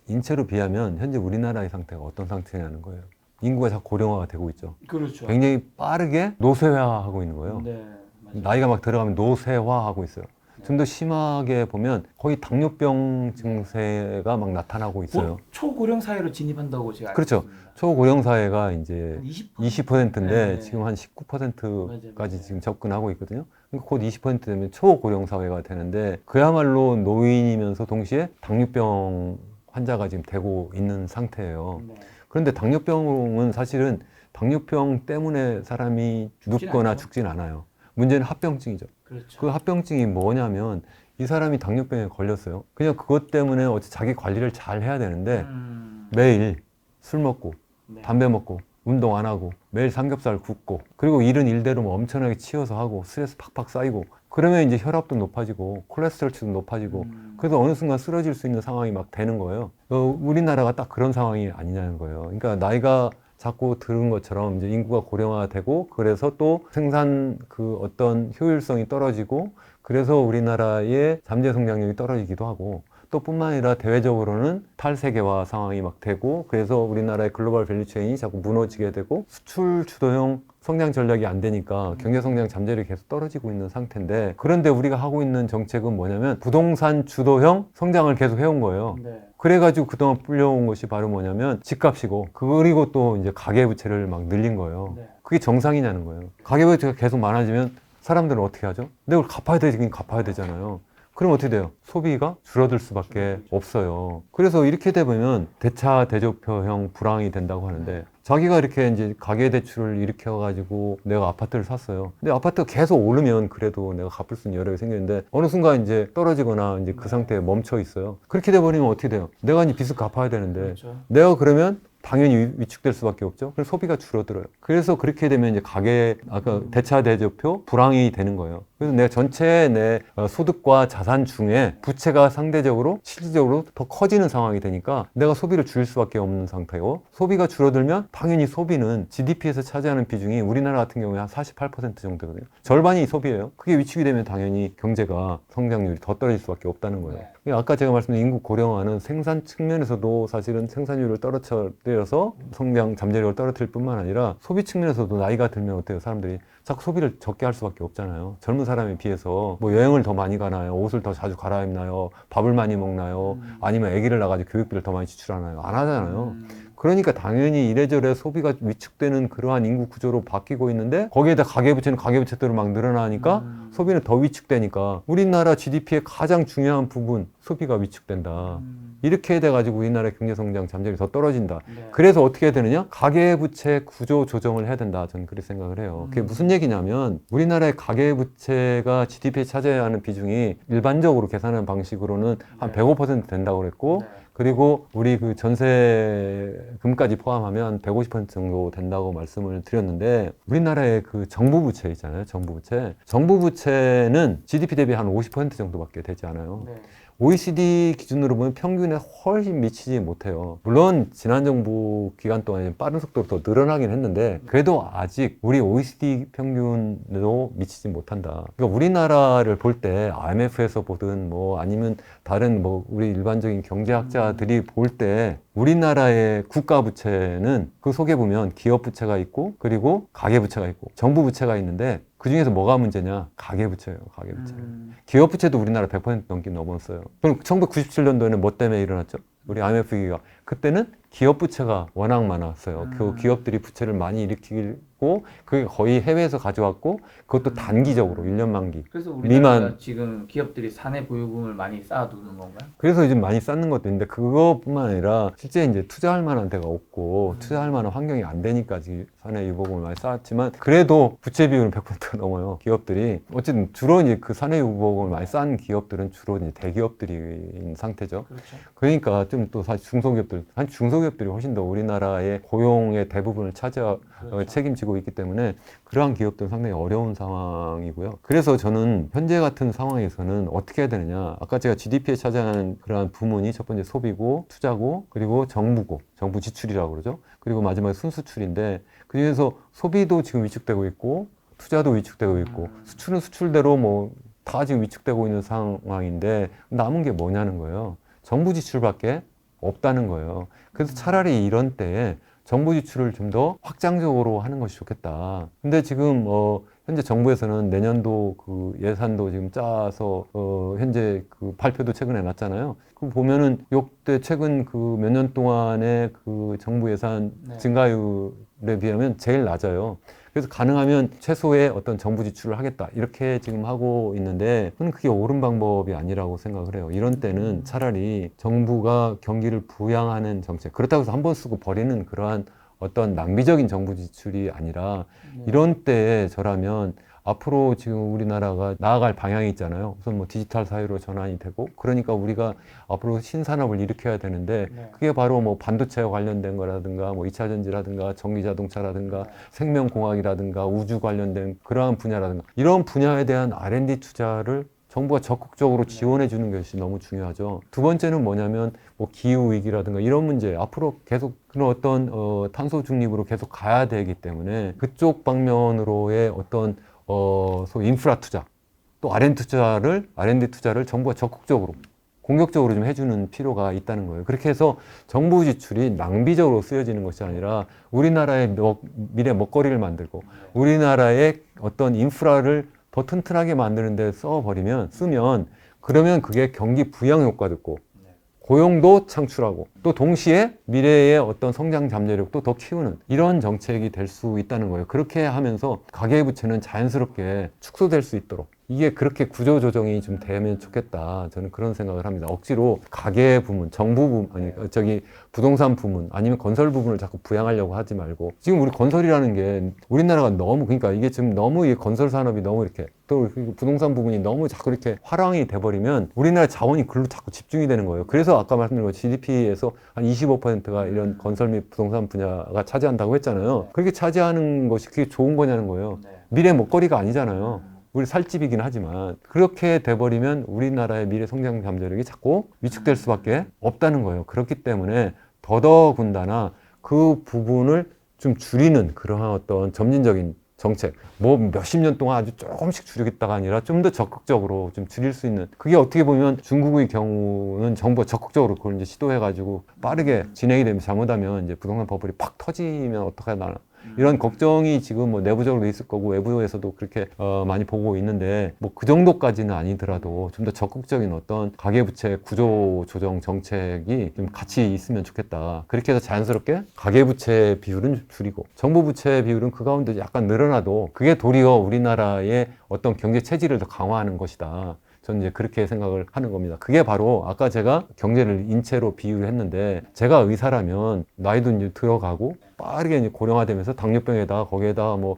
인체로 비하면 현재 우리나라의 상태가 어떤 상태냐는 거예요. 인구가 자꾸 고령화가 되고 있죠. 그렇죠. 굉장히 빠르게 노쇠화하고 있는 거예요. 네, 맞아요. 나이가 막 들어가면 노쇠화하고 있어요. 좀 더 심하게 보면 거의 당뇨병 증세가 막 나타나고 있어요. 초고령 사회로 진입한다고 제가 알고 그렇죠. 있습니다. 초고령 사회가 이제 한 20%? 20%인데 네, 네. 지금 한 19%까지 맞아요. 지금 접근하고 있거든요. 그러니까 곧 20% 되면 초고령 사회가 되는데 그야말로 노인이면서 동시에 당뇨병 환자가 지금 되고 있는 상태예요. 네. 그런데 당뇨병은 사실은 당뇨병 때문에 사람이 눕거나 죽진 않아요. 문제는 합병증이죠. 그렇죠. 그 합병증이 뭐냐면 이 사람이 당뇨병에 걸렸어요. 그냥 그것 때문에 어째 자기 관리를 잘 해야 되는데 매일 술 먹고 네. 담배 먹고 운동 안 하고 매일 삼겹살 굽고 그리고 일은 일대로 뭐 엄청나게 치여서 하고 스트레스 팍팍 쌓이고 그러면 이제 혈압도 높아지고 콜레스테롤치도 높아지고 그래서 어느 순간 쓰러질 수 있는 상황이 막 되는 거예요. 우리나라가 딱 그런 상황이 아니냐는 거예요. 그러니까 나이가 자꾸 들은 것처럼 이제 인구가 고령화되고 그래서 또 생산 그 어떤 효율성이 떨어지고 그래서 우리나라의 잠재 성장률이 떨어지기도 하고 또 뿐만 아니라 대외적으로는 탈세계화 상황이 막 되고 그래서 우리나라의 글로벌 밸류체인이 자꾸 무너지게 되고 수출 주도형 성장 전략이 안 되니까 경제 성장 잠재력이 계속 떨어지고 있는 상태인데, 그런데 우리가 하고 있는 정책은 뭐냐면 부동산 주도형 성장을 계속 해온 거예요. 네. 그래가지고 그동안 불려온 것이 바로 뭐냐면 집값이고, 그리고 또 이제 가계부채를 막 늘린 거예요. 네. 그게 정상이냐는 거예요. 가계부채가 계속 많아지면 사람들은 어떻게 하죠? 근데 그걸 갚아야 되긴 갚아야 되잖아요. 그럼 어떻게 돼요? 소비가 줄어들 수밖에 없어요. 그래서 이렇게 되면 대차 대조표형 불황이 된다고 하는데, 자기가 이렇게 이제 가계대출을 일으켜가지고 내가 아파트를 샀어요. 근데 아파트가 계속 오르면 그래도 내가 갚을 수 있는 여력이 생기는데, 어느 순간 이제 떨어지거나 이제 그 상태에 멈춰 있어요. 그렇게 돼버리면 어떻게 돼요? 내가 이제 빚을 갚아야 되는데, 그렇죠. 내가 그러면 당연히 위축될 수밖에 없죠. 그래서 소비가 줄어들어요. 그래서 그렇게 되면 이제 아까 대차 대조표 불황이 되는 거예요. 그래서 내가 전체 내 소득과 자산 중에 부채가 상대적으로 실질적으로 더 커지는 상황이 되니까 내가 소비를 줄일 수밖에 없는 상태고, 소비가 줄어들면 당연히 소비는 GDP에서 차지하는 비중이 우리나라 같은 경우에 한 48% 정도거든요. 절반이 소비예요. 그게 위축이 되면 당연히 경제가 성장률이 더 떨어질 수밖에 없다는 거예요. 아까 제가 말씀드린 인구 고령화는 생산 측면에서도 사실은 생산율을 떨어뜨려서 성장 잠재력을 떨어뜨릴 뿐만 아니라, 소비 측면에서도 나이가 들면 어때요? 사람들이 자꾸 소비를 적게 할 수밖에 없잖아요. 젊은 사람에 비해서 뭐 여행을 더 많이 가나요? 옷을 더 자주 갈아입나요? 밥을 많이 먹나요? 아니면 아기를 낳아가지고 교육비를 더 많이 지출하나요? 안 하잖아요. 그러니까 당연히 이래저래 소비가 위축되는 그러한 인구 구조로 바뀌고 있는데, 거기에다 가계부채는 가계부채대로 막 늘어나니까 소비는 더 위축되니까 우리나라 GDP의 가장 중요한 부분, 소비가 위축된다. 이렇게 돼가지고 우리나라의 경제성장 잠재력이 더 떨어진다. 네. 그래서 어떻게 해야 되느냐? 가계부채 구조 조정을 해야 된다. 저는 그렇게 생각을 해요. 그게 무슨 얘기냐면, 우리나라의 가계부채가 GDP에 차지하는 비중이 일반적으로 계산하는 방식으로는 한 105% 된다고 그랬고, 네. 그리고 우리 그 전세금까지 포함하면 150% 정도 된다고 말씀을 드렸는데, 우리나라의 그 정부 부채 있잖아요. 정부 부채. 정부 부채는 GDP 대비 한 50% 정도밖에 되지 않아요. 네. OECD 기준으로 보면 평균에 훨씬 미치지 못해요. 물론 지난 정부 기간 동안에 빠른 속도로 더 늘어나긴 했는데, 그래도 아직 우리 OECD 평균도 미치지 못한다. 그러니까 우리나라를 볼 때 IMF에서 보든 뭐 아니면 다른 뭐 우리 일반적인 경제학자들이 볼 때, 우리나라의 국가 부채는 그 속에 보면 기업 부채가 있고, 그리고 가계 부채가 있고, 정부 부채가 있는데, 그 중에서 뭐가 문제냐? 가계부채예요, 가계부채. 기업부채도 우리나라 100% 넘긴 넘었어요. 그럼 1997년도에는 뭐 때문에 일어났죠? 우리 IMF 위기가. 그때는 기업부채가 워낙 많았어요. 그 기업들이 부채를 많이 일으키고, 그게 거의 해외에서 가져왔고, 그것도 단기적으로 1년 만기. 그래서 우리나라가 미만. 지금 기업들이 사내 보유금을 많이 쌓아두는 건가요? 그래서 이제 많이 쌓는 것도 있는데, 그것뿐만 아니라 실제 이제 투자할 만한 데가 없고, 투자할 만한 환경이 안 되니까 지금 사내 유보금을 많이 쌓았지만, 그래도 부채 비율은 100%가 넘어요. 기업들이. 어쨌든 주로 이제 그 사내 유보금을 많이 쌓은 기업들은 주로 이제 대기업들인 상태죠. 그렇죠. 그러니까 좀 또 사실 중소기업들이 훨씬 더 우리나라의 고용의 대부분을 책임지고 있기 때문에, 그러한 기업들은 상당히 어려운 상황이고요. 그래서 저는 현재 같은 상황에서는 어떻게 해야 되느냐. 아까 제가 GDP에 차지하는 그러한 부문이 첫 번째 소비고, 투자고, 그리고 정부고, 정부 지출이라고 그러죠. 그리고 마지막에 순수출인데, 그 중에서 소비도 지금 위축되고 있고, 투자도 위축되고 있고, 수출은 수출대로 뭐 다 지금 위축되고 있는 상황인데, 남은 게 뭐냐는 거예요. 정부 지출밖에 없다는 거예요. 그래서 차라리 이런 때에 정부 지출을 좀 더 확장적으로 하는 것이 좋겠다. 근데 지금 현재 정부에서는 내년도 그 예산도 지금 짜서 현재 그 발표도 최근에 났잖아요. 그 보면은 역대 최근 그 몇 년 동안의 그 정부 예산 증가율에 비하면 제일 낮아요. 그래서 가능하면 최소의 어떤 정부 지출을 하겠다, 이렇게 지금 하고 있는데, 저는 그게 옳은 방법이 아니라고 생각을 해요. 이런 때는 차라리 정부가 경기를 부양하는 정책, 그렇다고 해서 한 번 쓰고 버리는 그러한 어떤 낭비적인 정부 지출이 아니라, 이런 때에 저라면 앞으로 지금 우리나라가 나아갈 방향이 있잖아요. 우선 뭐 디지털 사회로 전환이 되고, 그러니까 우리가 앞으로 신산업을 일으켜야 되는데, 그게 바로 뭐 반도체와 관련된 거라든가, 뭐 2차 전지라든가, 전기 자동차라든가, 생명공학이라든가, 우주 관련된 그러한 분야라든가, 이런 분야에 대한 R&D 투자를 정부가 적극적으로 지원해 주는 것이 너무 중요하죠. 두 번째는 뭐냐면 뭐 기후 위기라든가 이런 문제, 앞으로 계속 그런 어떤 탄소 중립으로 계속 가야 되기 때문에, 그쪽 방면으로의 어떤 소위 인프라 투자, 또 R&D 투자를 정부가 적극적으로 공격적으로 좀 해주는 필요가 있다는 거예요. 그렇게 해서 정부 지출이 낭비적으로 쓰여지는 것이 아니라 우리나라의 미래 먹거리를 만들고 우리나라의 어떤 인프라를 더 튼튼하게 만드는 데 쓰면 그러면 그게 경기 부양 효과도 있고 고용도 창출하고 또 동시에 미래의 어떤 성장 잠재력도 더 키우는 이런 정책이 될 수 있다는 거예요. 그렇게 하면서 가계부채는 자연스럽게 축소될 수 있도록 이게 그렇게 구조조정이 좀 되면 좋겠다. 저는 그런 생각을 합니다. 억지로 가계 부문, 정부 부문, 아니, 부동산 부문 아니면 건설 부분을 자꾸 부양하려고 하지 말고 지금 우리 건설이라는 게 우리나라가 너무 그러니까 이게 지금 너무 이 건설 산업이 너무 이렇게 또 부동산 부분이 너무 자꾸 이렇게 화랑이 돼버리면 우리나라 자원이 글로 자꾸 집중이 되는 거예요. 그래서 아까 말씀드린 것 GDP에서 한 25%가 이런 건설 및 부동산 분야가 차지한다고 했잖아요. 그렇게 차지하는 것이 그게 좋은 거냐는 거예요. 미래 먹거리가 아니잖아요. 우리 살집이긴 하지만 그렇게 돼버리면 우리나라의 미래 성장 잠재력이 자꾸 위축될 수밖에 없다는 거예요. 그렇기 때문에 더더군다나 그 부분을 좀 줄이는 그러한 어떤 점진적인 정책, 뭐 몇십 년 동안 아주 조금씩 줄이겠다가 아니라 좀 더 적극적으로 좀 줄일 수 있는 그게 어떻게 보면 중국의 경우는 정부가 적극적으로 그걸 이제 시도해가지고 빠르게 진행이 되면 잘못하면 이제 부동산 버블이 팍 터지면 어떡하나 이런 걱정이 지금 뭐 내부적으로 있을 거고 외부에서도 그렇게 많이 보고 있는데 뭐 그 정도까지는 아니더라도 좀 더 적극적인 어떤 가계부채 구조 조정 정책이 좀 같이 있으면 좋겠다. 그렇게 해서 자연스럽게 가계부채 비율은 줄이고 정부 부채 비율은 그 가운데 약간 늘어나도 그게 도리어 우리나라의 어떤 경제 체질을 더 강화하는 것이다. 저는 이제 그렇게 생각을 하는 겁니다. 그게 바로 아까 제가 경제를 인체로 비유를 했는데 제가 의사라면 나이도 이제 들어가고 빠르게 이제 고령화되면서 당뇨병에다 거기에다 뭐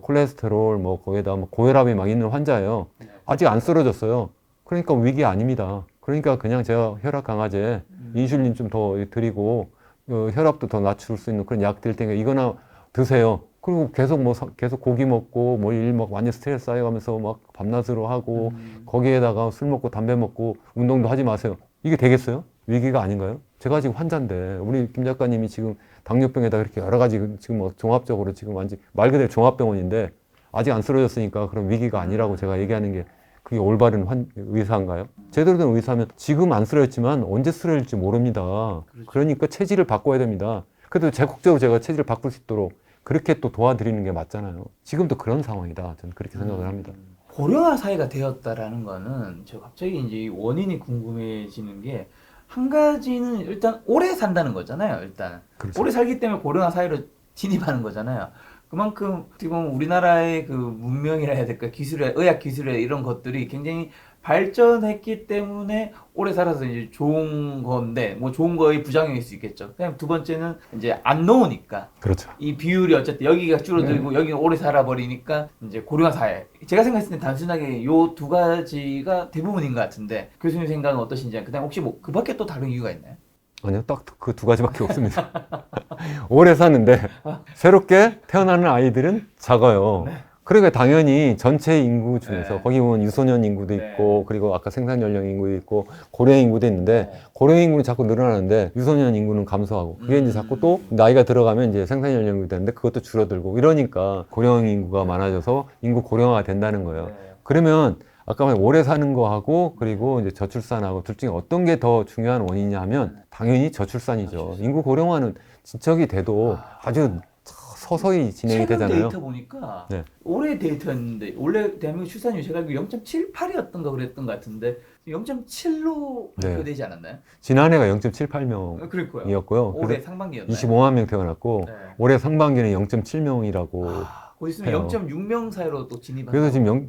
콜레스테롤 뭐 거기에다 뭐 고혈압이 막 있는 환자예요. 아직 안 쓰러졌어요. 그러니까 위기 아닙니다. 그러니까 그냥 제가 혈압 강화제, 인슐린 좀 더 드리고 혈압도 더 낮출 수 있는 그런 약 드릴 테니까 이거나 드세요. 그리고 계속 고기 먹고 뭐 일 막 완전 스트레스 쌓여가면서 막 밤낮으로 하고 거기에다가 술 먹고 담배 먹고 운동도 하지 마세요. 이게 되겠어요? 위기가 아닌가요? 제가 지금 환자인데 우리 김 작가님이 지금 당뇨병에다 그렇게 여러 가지 지금 뭐 종합적으로 지금 완전 말 그대로 종합병원인데 아직 안 쓰러졌으니까 그런 위기가 아니라고 제가 얘기하는 게 그게 올바른 의사인가요? 제대로 된 의사면 지금 안 쓰러졌지만 언제 쓰러질지 모릅니다. 그러니까 체질을 바꿔야 됩니다. 그래도 적극적으로 제가 체질을 바꿀 수 있도록 그렇게 또 도와드리는 게 맞잖아요. 지금도 그런 상황이다. 저는 그렇게 생각을 합니다. 고령화 사회가 되었다라는 거는 저 갑자기 이제 원인이 궁금해지는 게 한 가지는 일단 오래 산다는 거잖아요. 일단 그렇죠. 오래 살기 때문에 고령화 사회로 진입하는 거잖아요. 그만큼 지금 우리나라의 그 문명이라 해야 될까 기술이라 의학 기술이라 이런 것들이 굉장히 발전했기 때문에 오래 살아서 이제 좋은 건데 뭐 좋은 거의 부작용일 수 있겠죠. 그냥 두 번째는 이제 안 놓으니까 그렇죠. 이 비율이 어쨌든 여기가 줄어들고 여기는 오래 살아버리니까 이제 고령화 사회. 제가 생각했을 때 단순하게 요 두 가지가 대부분인 것 같은데 교수님 생각은 어떠신지. 그다음 혹시 뭐 그 밖에 또 다른 이유가 있나요? 아니요, 딱 그 두 가지밖에 없습니다. 오래 사는데 새롭게 태어나는 아이들은 작아요. 네. 그러니까 당연히 전체 인구 중에서 네. 거기 보면 유소년 인구도 네. 있고 그리고 아까 생산 연령 인구도 있고 고령 인구도 있는데 고령 인구는 자꾸 늘어나는데 유소년 인구는 감소하고 그게 이제 자꾸 또 나이가 들어가면 이제 생산 연령이 되는데 그것도 줄어들고 이러니까 고령 인구가 많아져서 인구 고령화가 된다는 거예요. 그러면 아까 말한 오래 사는 거하고 그리고 이제 저출산하고 둘 중에 어떤 게 더 중요한 원인이냐 하면 당연히 저출산이죠. 인구 고령화는 진척이 돼도 아주 서서히 진행이 최근 되잖아요. 데이터 보니까 네. 올해 데이터였는데 원래 대한민국 출산율 제가 알기로 0.78이었던가 그랬던 것 같은데 0.7로 네. 발표되지 않았나요? 지난해가 0.78명이었고요. 그럴 거예요. 올해 상반기였나요? 25만 명 태어났고 네. 올해 상반기는 0.7명이라고 곧 있으면 해요. 0.6명 사이로 또 진입한다.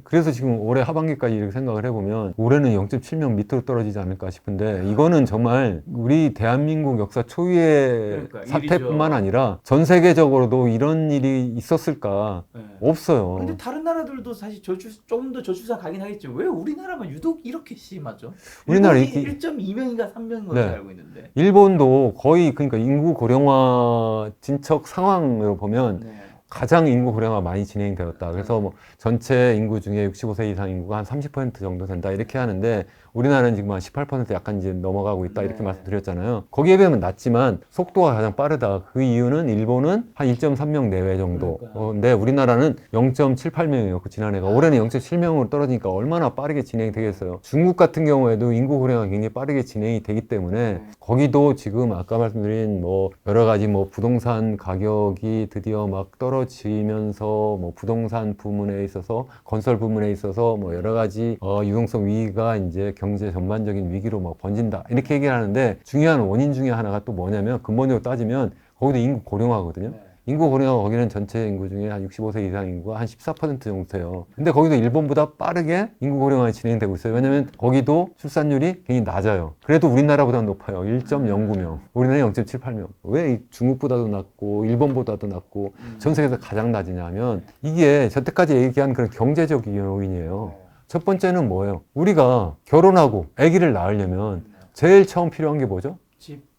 그래서 지금 올해 하반기까지 이렇게 생각을 해보면 올해는 0.7명 밑으로 떨어지지 않을까 싶은데 이거는 정말 우리 대한민국 역사 초유의 그러니까, 사태뿐만 일이죠. 아니라 전 세계적으로도 이런 일이 있었을까? 네. 없어요. 근데 다른 나라들도 사실 조금 더 저출산 가긴 하겠죠. 왜 우리나라만 유독 이렇게 심하죠? 우리나라 일본이 이렇게- 1.2명인가 3명인 걸로 네. 알고 있는데. 일본도 거의 그러니까 인구 고령화 진척 상황으로 보면 네. 가장 인구 고령화가 많이 진행되었다. 그래서 뭐 전체 인구 중에 65세 이상 인구가 한 30% 정도 된다. 이렇게 하는데 우리나라는 지금 한 18% 약간 이제 넘어가고 있다. 이렇게 말씀드렸잖아요. 거기에 비하면 낮지만 속도가 가장 빠르다. 그 이유는 일본은 한 1.3명 내외 정도. 근데 우리나라는 0.78명이었고 지난해가 올해는 0.7명으로 떨어지니까 얼마나 빠르게 진행이 되겠어요. 중국 같은 경우에도 인구 고령화가 굉장히 빠르게 진행이 되기 때문에 거기도 지금 아까 말씀드린 뭐 여러 가지 뭐 부동산 가격이 드디어 막 떨어지면서 뭐 부동산 부문에 있어서 건설 부문에 있어서 뭐 여러 가지 유동성 위기가 이제 경제 전반적인 위기로 막 번진다 이렇게 얘기를 하는데 중요한 원인 중에 하나가 또 뭐냐면 근본적으로 따지면 거기도 인구 고령화거든요. 인구 고령화 거기는 전체 인구 중에 한 65세 이상 인구가 한 14% 정도 돼요. 근데 거기도 일본보다 빠르게 인구 고령화가 진행되고 있어요. 왜냐면 거기도 출산율이 굉장히 낮아요. 그래도 우리나라보다 높아요. 1.09명. 우리나라는 0.78명. 왜 중국보다도 낮고 일본보다도 낮고 전 세계에서 가장 낮으냐면 이게 저때까지 얘기한 그런 경제적 요인이에요. 첫 번째는 뭐예요? 우리가 결혼하고 아기를 낳으려면 제일 처음 필요한 게 뭐죠?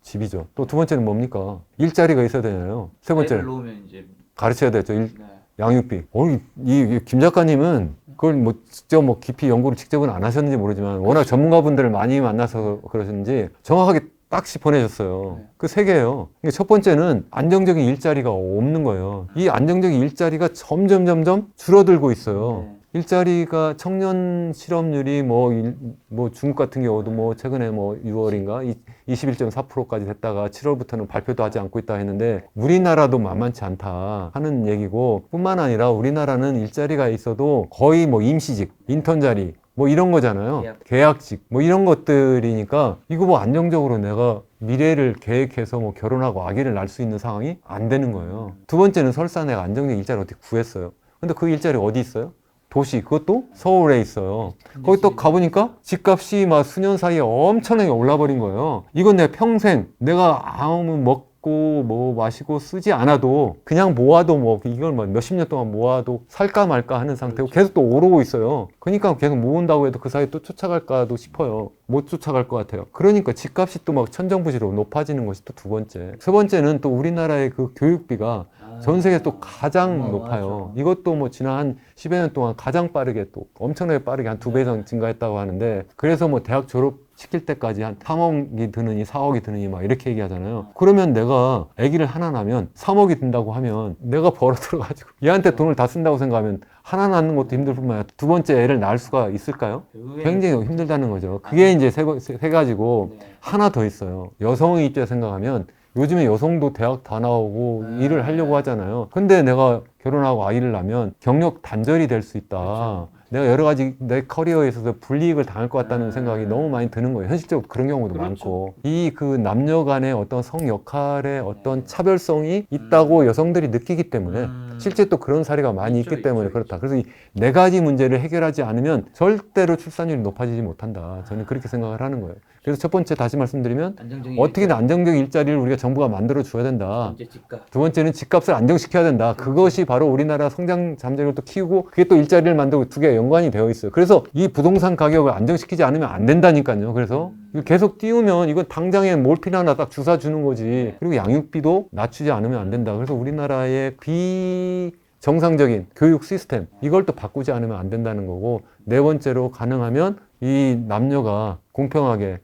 집이죠. 또 두 번째는 뭡니까? 일자리가 있어야 되잖아요. 세 번째는 놓으면 이제 가르쳐야 되죠. 양육비. 김 작가님은 그걸 뭐 직접 뭐 깊이 연구를 직접은 안 하셨는지 모르지만 워낙 전문가분들을 많이 만나서 그러셨는지 정확하게 딱씩 보내줬어요. 그 세 개예요. 그러니까 첫 번째는 안정적인 일자리가 없는 거예요. 이 안정적인 일자리가 점점 줄어들고 있어요. 일자리가 청년 실업률이 뭐 중국 같은 경우도 뭐 최근에 뭐 6월인가 21.4%까지 됐다가 7월부터는 발표도 하지 않고 있다 했는데 우리나라도 만만치 않다 하는 얘기고 뿐만 아니라 우리나라는 일자리가 있어도 거의 뭐 임시직, 인턴 자리 뭐 이런 거잖아요. 계약직 뭐 이런 것들이니까 이거 뭐 안정적으로 내가 미래를 계획해서 뭐 결혼하고 아기를 낳을 수 있는 상황이 안 되는 거예요. 두 번째는 설사 내가 안정적인 일자리를 어떻게 구했어요. 근데 그 일자리 어디 있어요? 도시, 그것도 서울에 있어요. 거기 또 가보니까 집값이 막 수년 사이에 엄청나게 올라버린 거예요. 이건 내 평생 내가 아무 먹고 뭐 마시고 쓰지 않아도 그냥 모아도 뭐 이걸 뭐 몇십 년 동안 모아도 살까 말까 하는 상태고 계속 또 오르고 있어요. 그러니까 계속 모은다고 해도 그 사이에 또 쫓아갈까도 싶어요. 못 쫓아갈 것 같아요. 그러니까 집값이 또 막 천정부지로 높아지는 것이 또 두 번째. 세 번째는 또 우리나라의 그 교육비가 전 세계에서 또 가장 높아요. 이것도 뭐 지난 한 10여 년 동안 가장 빠르게 또 엄청나게 빠르게 한 2배 이상 증가했다고 하는데 그래서 뭐 대학 졸업시킬 때까지 한 3억이 드느니 4억이 드느니 막 이렇게 얘기하잖아요. 그러면 내가 아기를 하나 낳으면 3억이 든다고 하면 내가 벌어 들어가지고 얘한테 돈을 다 쓴다고 생각하면 하나 낳는 것도 힘들 뿐만 아니라 두 번째 애를 낳을 수가 있을까요? 굉장히 힘들다는 거죠. 그게 이제 세 가지고 하나 더 있어요. 여성의 입장에 생각하면 요즘에 여성도 대학 다 나오고 일을 하려고 하잖아요. 근데 내가 결혼하고 아이를 낳으면 경력 단절이 될 수 있다. 그렇죠. 내가 여러 가지 내 커리어에 있어서 불이익을 당할 것 같다는 생각이 너무 많이 드는 거예요. 현실적으로 그런 경우도 많고. 이 그 남녀 간의 어떤 성 역할의 어떤 차별성이 있다고 여성들이 느끼기 때문에 실제 또 그런 사례가 많이 있기 때문에 그렇다. 그래서 이 네 가지 문제를 해결하지 않으면 절대로 출산율이 높아지지 못한다. 저는 그렇게 생각을 하는 거예요. 그래서 첫 번째 다시 말씀드리면 어떻게든 안정적인 일자리를 우리가 정부가 만들어 줘야 된다. 두 번째는 집값을 안정시켜야 된다. 그것이 바로 우리나라 성장 잠재력을 또 키우고 그게 또 일자리를 만들고 두 개가 연관이 되어 있어요. 그래서 이 부동산 가격을 안정시키지 않으면 안 된다니까요. 그래서 계속 띄우면 이건 당장에 몰핀 하나 딱 주사 주는 거지. 그리고 양육비도 낮추지 않으면 안 된다. 그래서 우리나라의 정상적인 교육 시스템 이걸 또 바꾸지 않으면 안 된다는 거고 네 번째로 가능하면 이 남녀가 공평하게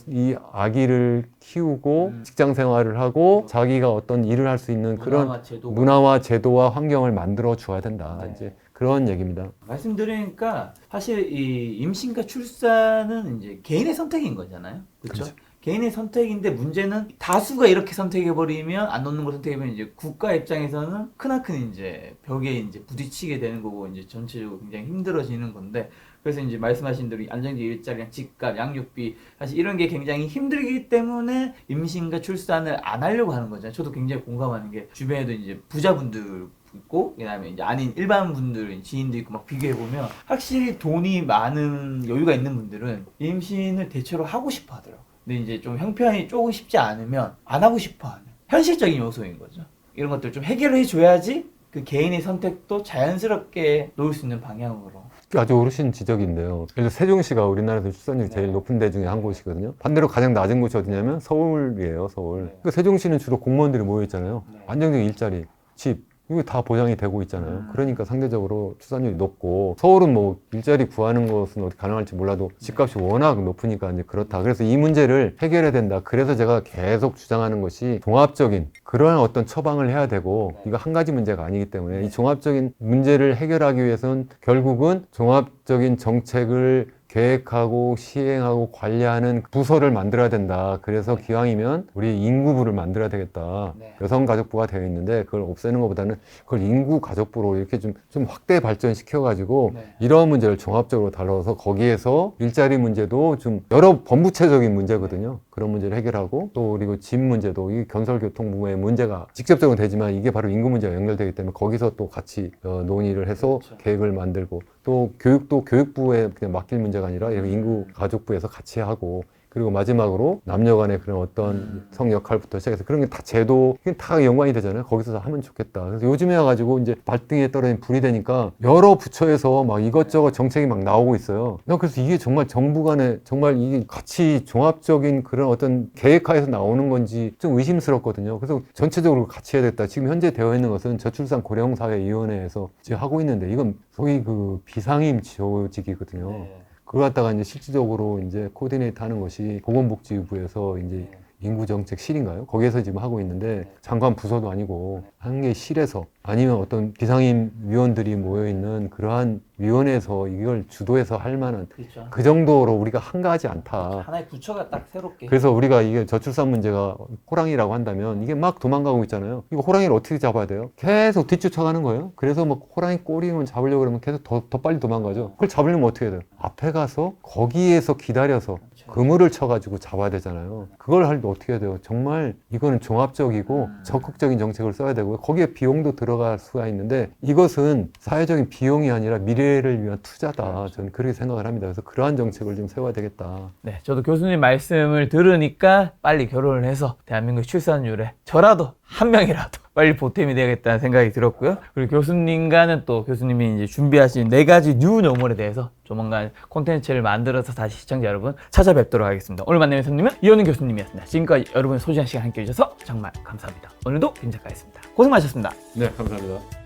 이 아기를 키우고 직장 생활을 하고 자기가 어떤 일을 할 수 있는 그런 문화와 제도와 환경을 만들어 줘야 된다. 이제 그런 얘기입니다. 말씀드리니까 사실 이 임신과 출산은 이제 개인의 선택인 거잖아요. 그렇죠? 개인의 선택인데 문제는 다수가 이렇게 선택해버리면 안 놓는 걸 선택해버리면 이제 국가 입장에서는 크나큰 이제 벽에 이제 부딪히게 되는 거고 이제 전체적으로 굉장히 힘들어지는 건데 그래서 이제 말씀하신 대로 안정적인 일자리랑 집값, 양육비 사실 이런 게 굉장히 힘들기 때문에 임신과 출산을 안 하려고 하는 거잖아요. 저도 굉장히 공감하는 게 주변에도 이제 부자분들 있고 그다음에 이제 아닌 일반 분들 지인도 있고 막 비교해 보면 확실히 돈이 많은 여유가 있는 분들은 임신을 대체로 하고 싶어 하더라고요. 근데 이제 좀 형편이 조금 쉽지 않으면 안 하고 싶어 하는 현실적인 요소인 거죠. 이런 것들 좀 해결해 줘야지 그 개인의 선택도 자연스럽게 놓을 수 있는 방향으로. 아주 어르신 지적인데요. 예를 들어 세종시가 우리나라에서 출산율이 제일 높은 데 중에 한 곳이거든요. 반대로 가장 낮은 곳이 어디냐면 서울이에요. 서울. 그러니까 세종시는 주로 공무원들이 모여 있잖아요. 안정적인 일자리, 집, 이거 다 보장이 되고 있잖아요. 그러니까 상대적으로 출산율이 높고, 서울은 뭐 일자리 구하는 것은 어떻게 가능할지 몰라도 집값이 워낙 높으니까 이제 그렇다. 그래서 이 문제를 해결해야 된다. 그래서 제가 계속 주장하는 것이 종합적인 그러한 어떤 처방을 해야 되고, 이거 한 가지 문제가 아니기 때문에 이 종합적인 문제를 해결하기 위해서는 결국은 종합적인 정책을 계획하고 시행하고 관리하는 부서를 만들어야 된다. 그래서 기왕이면 우리 인구부를 만들어야 되겠다. 여성가족부가 되어 있는데 그걸 없애는 것보다는 그걸 인구가족부로 이렇게 좀 확대 발전시켜가지고 이런 문제를 종합적으로 다뤄서 거기에서 일자리 문제도 좀 여러 범부채적인 문제거든요. 그런 문제를 해결하고, 또 그리고 집 문제도 이 건설교통부의 문제가 직접적으로 되지만 이게 바로 인구 문제와 연결되기 때문에 거기서 또 같이 논의를 해서 계획을 만들고, 또 교육도 교육부에 그냥 맡길 문제가 아니라 이렇게 인구가족부에서 같이 하고, 그리고 마지막으로 남녀 간의 그런 어떤 성 역할부터 시작해서 그런 게 다 제도, 이게 다 연관이 되잖아요. 거기서 하면 좋겠다. 그래서 요즘에 와가지고 이제 발등에 떨어진 불이 되니까 여러 부처에서 막 이것저것 정책이 막 나오고 있어요. 난 그래서 이게 정말 정부 간에 정말 이게 같이 종합적인 그런 어떤 계획하에서 나오는 건지 좀 의심스럽거든요. 그래서 전체적으로 같이 해야 되겠다. 지금 현재 되어 있는 것은 저출산 고령사회위원회에서 지금 하고 있는데 이건 소위 그 비상임 조직이거든요. 그걸 갖다가 이제 실질적으로 이제 코디네이트 하는 것이 보건복지부에서 이제 인구정책실인가요? 거기에서 지금 하고 있는데, 장관 부서도 아니고 한 개 실에서, 아니면 어떤 비상임 위원들이 모여있는 그러한 위원회에서 이걸 주도해서 할 만한 그렇죠. 그 정도로 우리가 한가하지 않다. 하나의 부처가 딱 새롭게. 그래서 우리가 이게 저출산 문제가 호랑이라고 한다면 이게 막 도망가고 있잖아요. 이거 호랑이를 어떻게 잡아야 돼요? 계속 뒤쫓아가는 거예요. 그래서 막 호랑이 꼬리만 잡으려고 그러면 계속 더 빨리 도망가죠. 그걸 잡으려면 어떻게 해야 돼요? 앞에 가서 거기에서 기다려서 그물을 쳐가지고 잡아야 되잖아요. 그걸 할 때 어떻게 해야 돼요? 정말 이거는 종합적이고 적극적인 정책을 써야 되고, 거기에 비용도 들어갈 수가 있는데 이것은 사회적인 비용이 아니라 미래를 위한 투자다. 저는 그렇게 생각을 합니다. 그래서 그러한 정책을 좀 세워야 되겠다. 네, 저도 교수님 말씀을 들으니까 빨리 결혼을 해서 대한민국 출산율에 저라도 한 명이라도 빨리 보탬이 되겠다는 생각이 들었고요. 그리고 교수님과는 또 교수님이 이제 준비하신 4가지 뉴 노멀에 대해서 조만간 콘텐츠를 만들어서 다시 시청자 여러분 찾아뵙도록 하겠습니다. 오늘 만난 교수님은 이현우 교수님이었습니다. 지금까지 여러분의 소중한 시간 함께 해주셔서 정말 감사합니다. 오늘도 김 작가였습니다. 고생 많으셨습니다. 네, 감사합니다.